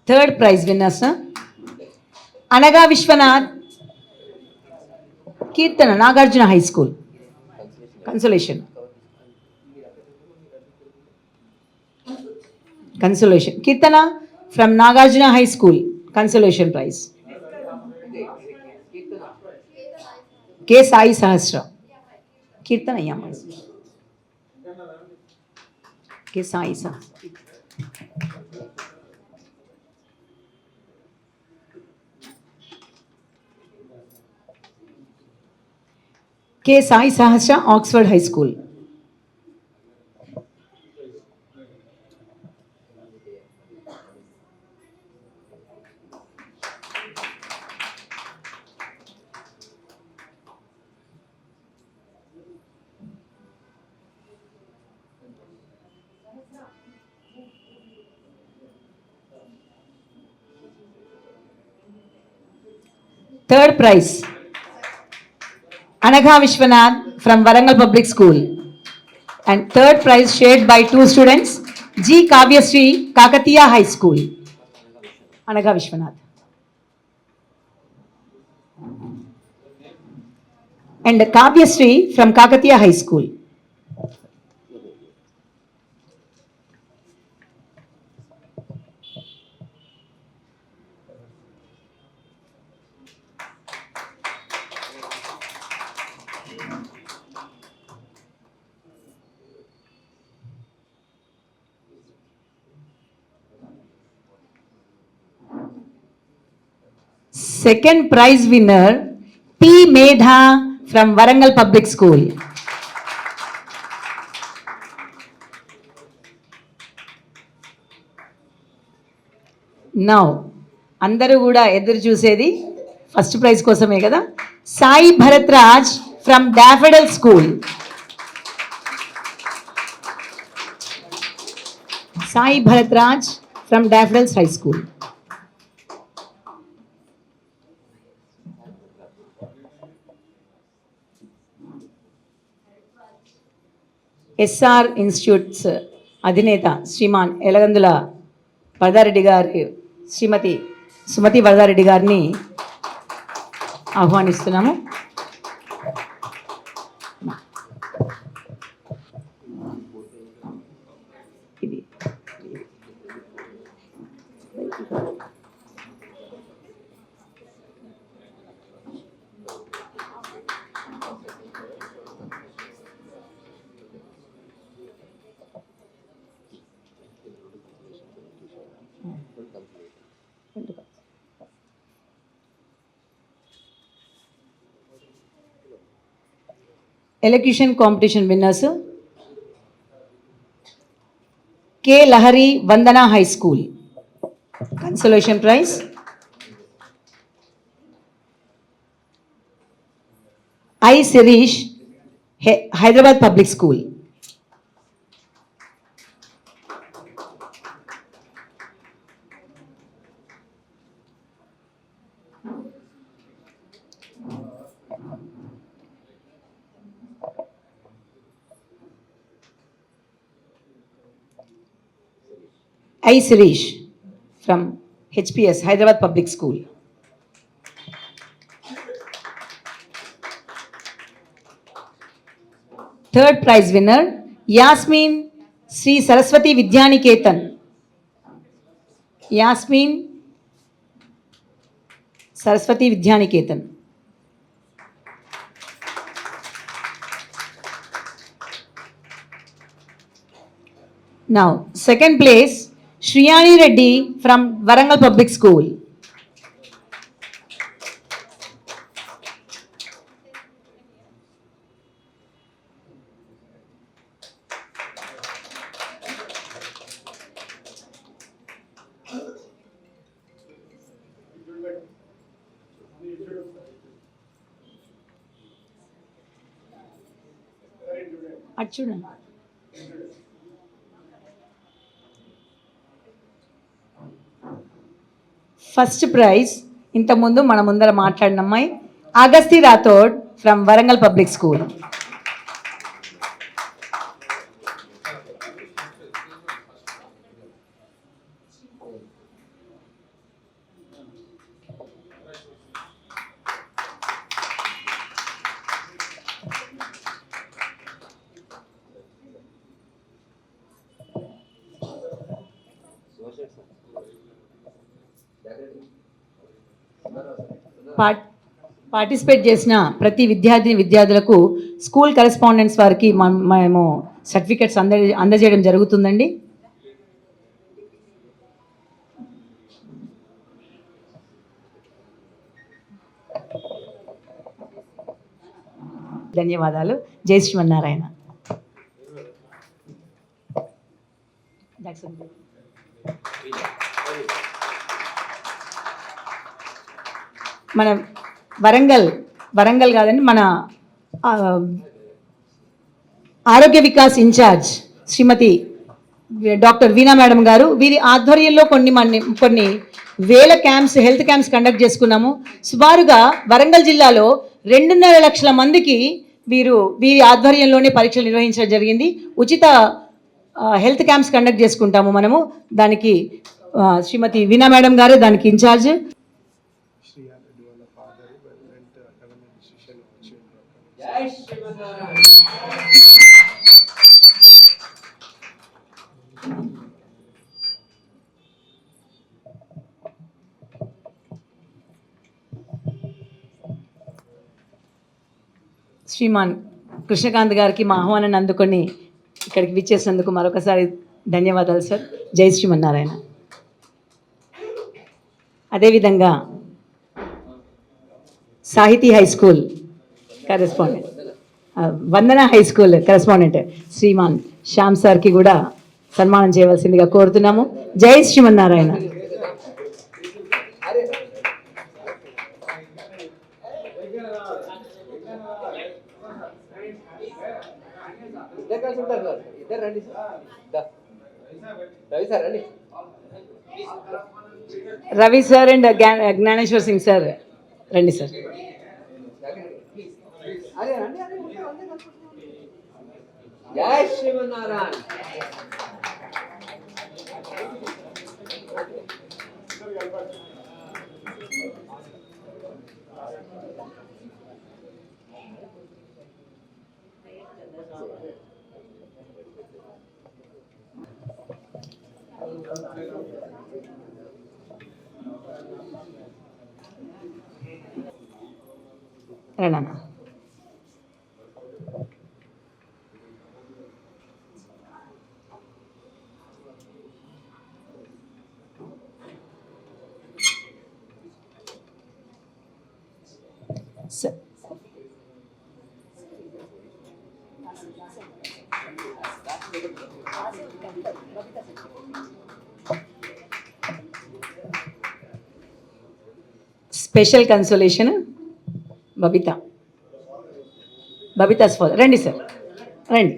third prize winners Anagha Viswanath, Keerthana Nagarjuna high school, consolation. Keerthana from Nagarjuna high school, consolation prize. K Sai Sahasra, Keerthana K Sai Sahasra. K Sai Sahasra Oxford high school. Third prize, Anagha Vishwanath from Warangal Public School. And third prize shared by 2 students, G. Kavyasri, Kakatiya High School. Anagha Vishwanath. And Kavyasri from Kakatiya High School. Second prize winner, P. Medha from Warangal Public School. Now, అందరూ కూడా ఎదురు చూసేది first prize కోసమే కదా. Sai Bharat Raj from Daffodil school. Sai Bharat Raj from Daffodils high school. SR institutes అధినేత శ్రీమాన్ ఎలగందుల వరదారెడ్డి గారి శ్రీమతి సుమతి వరదారెడ్డి గారిని ఆహ్వానిస్తున్నాము. ఇది elocution competition winners, K Lahari Vandana high school consolation prize. I Sirish Hyderabad public school. I. Sirish from HPS, Hyderabad Public School. Third prize winner, Yasmin Sri Saraswati Vidyaniketan. Yasmin Saraswati Vidyaniketan. Now, second place, Shriyani Reddy from Warangal Public School. Achuna. First prize ఇంతకుముందు మన ముందర మాట్లాడిన అమ్మాయి Agasti Rathod from Warangal public school. Participate చేసిన ప్రతి విద్యార్థులకు school correspondents వారికి మేము సర్టిఫికెట్స్ అందజేయడం జరుగుతుందండి. ధన్యవాదాలు. జై శ్రీమన్నారాయణ. మన వరంగల్ కాదండి, మన ఆరోగ్య వికాస్ ఇన్ఛార్జ్ శ్రీమతి డాక్టర్ వీణా మేడం గారు, వీరి ఆధ్వర్యంలో కొన్ని వేల క్యాంప్స్, హెల్త్ క్యాంప్స్ కండక్ట్ చేసుకున్నాము. సుమారుగా వరంగల్ జిల్లాలో 2.5 లక్షల మందికి వీరి ఆధ్వర్యంలోనే పరీక్షలు నిర్వహించడం జరిగింది. ఉచిత హెల్త్ క్యాంప్స్ కండక్ట్ చేసుకుంటాము మనము. దానికి శ్రీమతి వీణా మేడం గారు దానికి ఇన్ఛార్జ్. శ్రీమాన్ కృష్ణకాంత్ గారికి మా ఆహ్వానాన్ని అందుకొని ఇక్కడికి విచ్చేసినందుకు మరొకసారి ధన్యవాదాలు సార్. జై శ్రీమన్నారాయణ. అదేవిధంగా Sahithi high school correspondent, Vandana high school correspondent Shriman Shyam సార్కి కూడా సన్మానం చేయవలసిందిగా కోరుతున్నాము. Jai Srimannarayana. Ravi sir and Jnaneshwar Singh sir రండి sir. Jai Srimannarayana. Rananna sir. Special consolation Babita's father రండి సార్, రండి.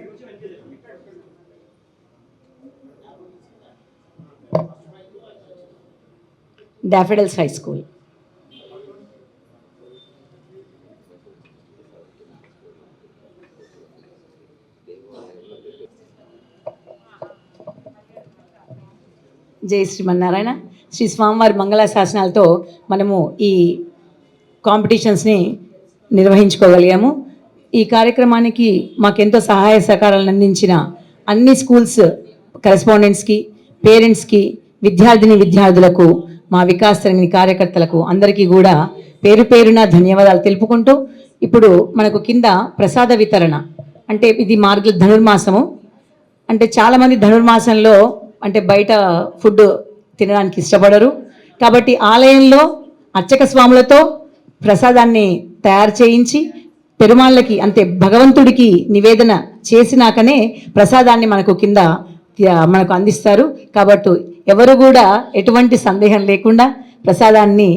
Daffodils high school. Jai Srimannarayana. Shri స్వామివారి మంగళ శాసనాలతో మనము ఈ కాంపిటీషన్స్ని నిర్వహించుకోగలిగాము. ఈ కార్యక్రమానికి మాకెంతో సహాయ సహకారాలను అందించిన అన్ని స్కూల్స్ కరెస్పాండెంట్స్కి, పేరెంట్స్కి, విద్యార్థులకు, మా వికాస్ తరంగిణి కార్యకర్తలకు అందరికీ కూడా పేరు పేరున ధన్యవాదాలు తెలుపుకుంటూ, ఇప్పుడు మనకు కింద ప్రసాద వితరణ, అంటే ఇది ధనుర్మాసము, అంటే చాలామంది ధనుర్మాసంలో అంటే బయట ఫుడ్ తినడానికి ఇష్టపడరు. కాబట్టి ఆలయంలో అర్చక స్వాములతో ప్రసాదాన్ని తయారు చేయించి పెరుమాళ్ళకి, అంటే భగవంతుడికి నివేదన చేసినాకనే ప్రసాదాన్ని మనకు అందిస్తారు. కాబట్టి ఎవరు కూడా ఎటువంటి సందేహం లేకుండా ప్రసాదాన్ని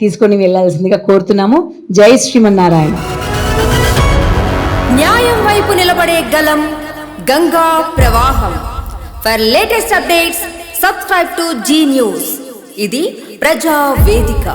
తీసుకొని వెళ్ళాల్సిందిగా కోరుతున్నాము. జై శ్రీమన్నారాయణ. న్యాయం వైపు నిలబడే గలం, గంగా ప్రవాహం. For latest updates subscribe to Zee news. ఇది ప్రజా వేదిక.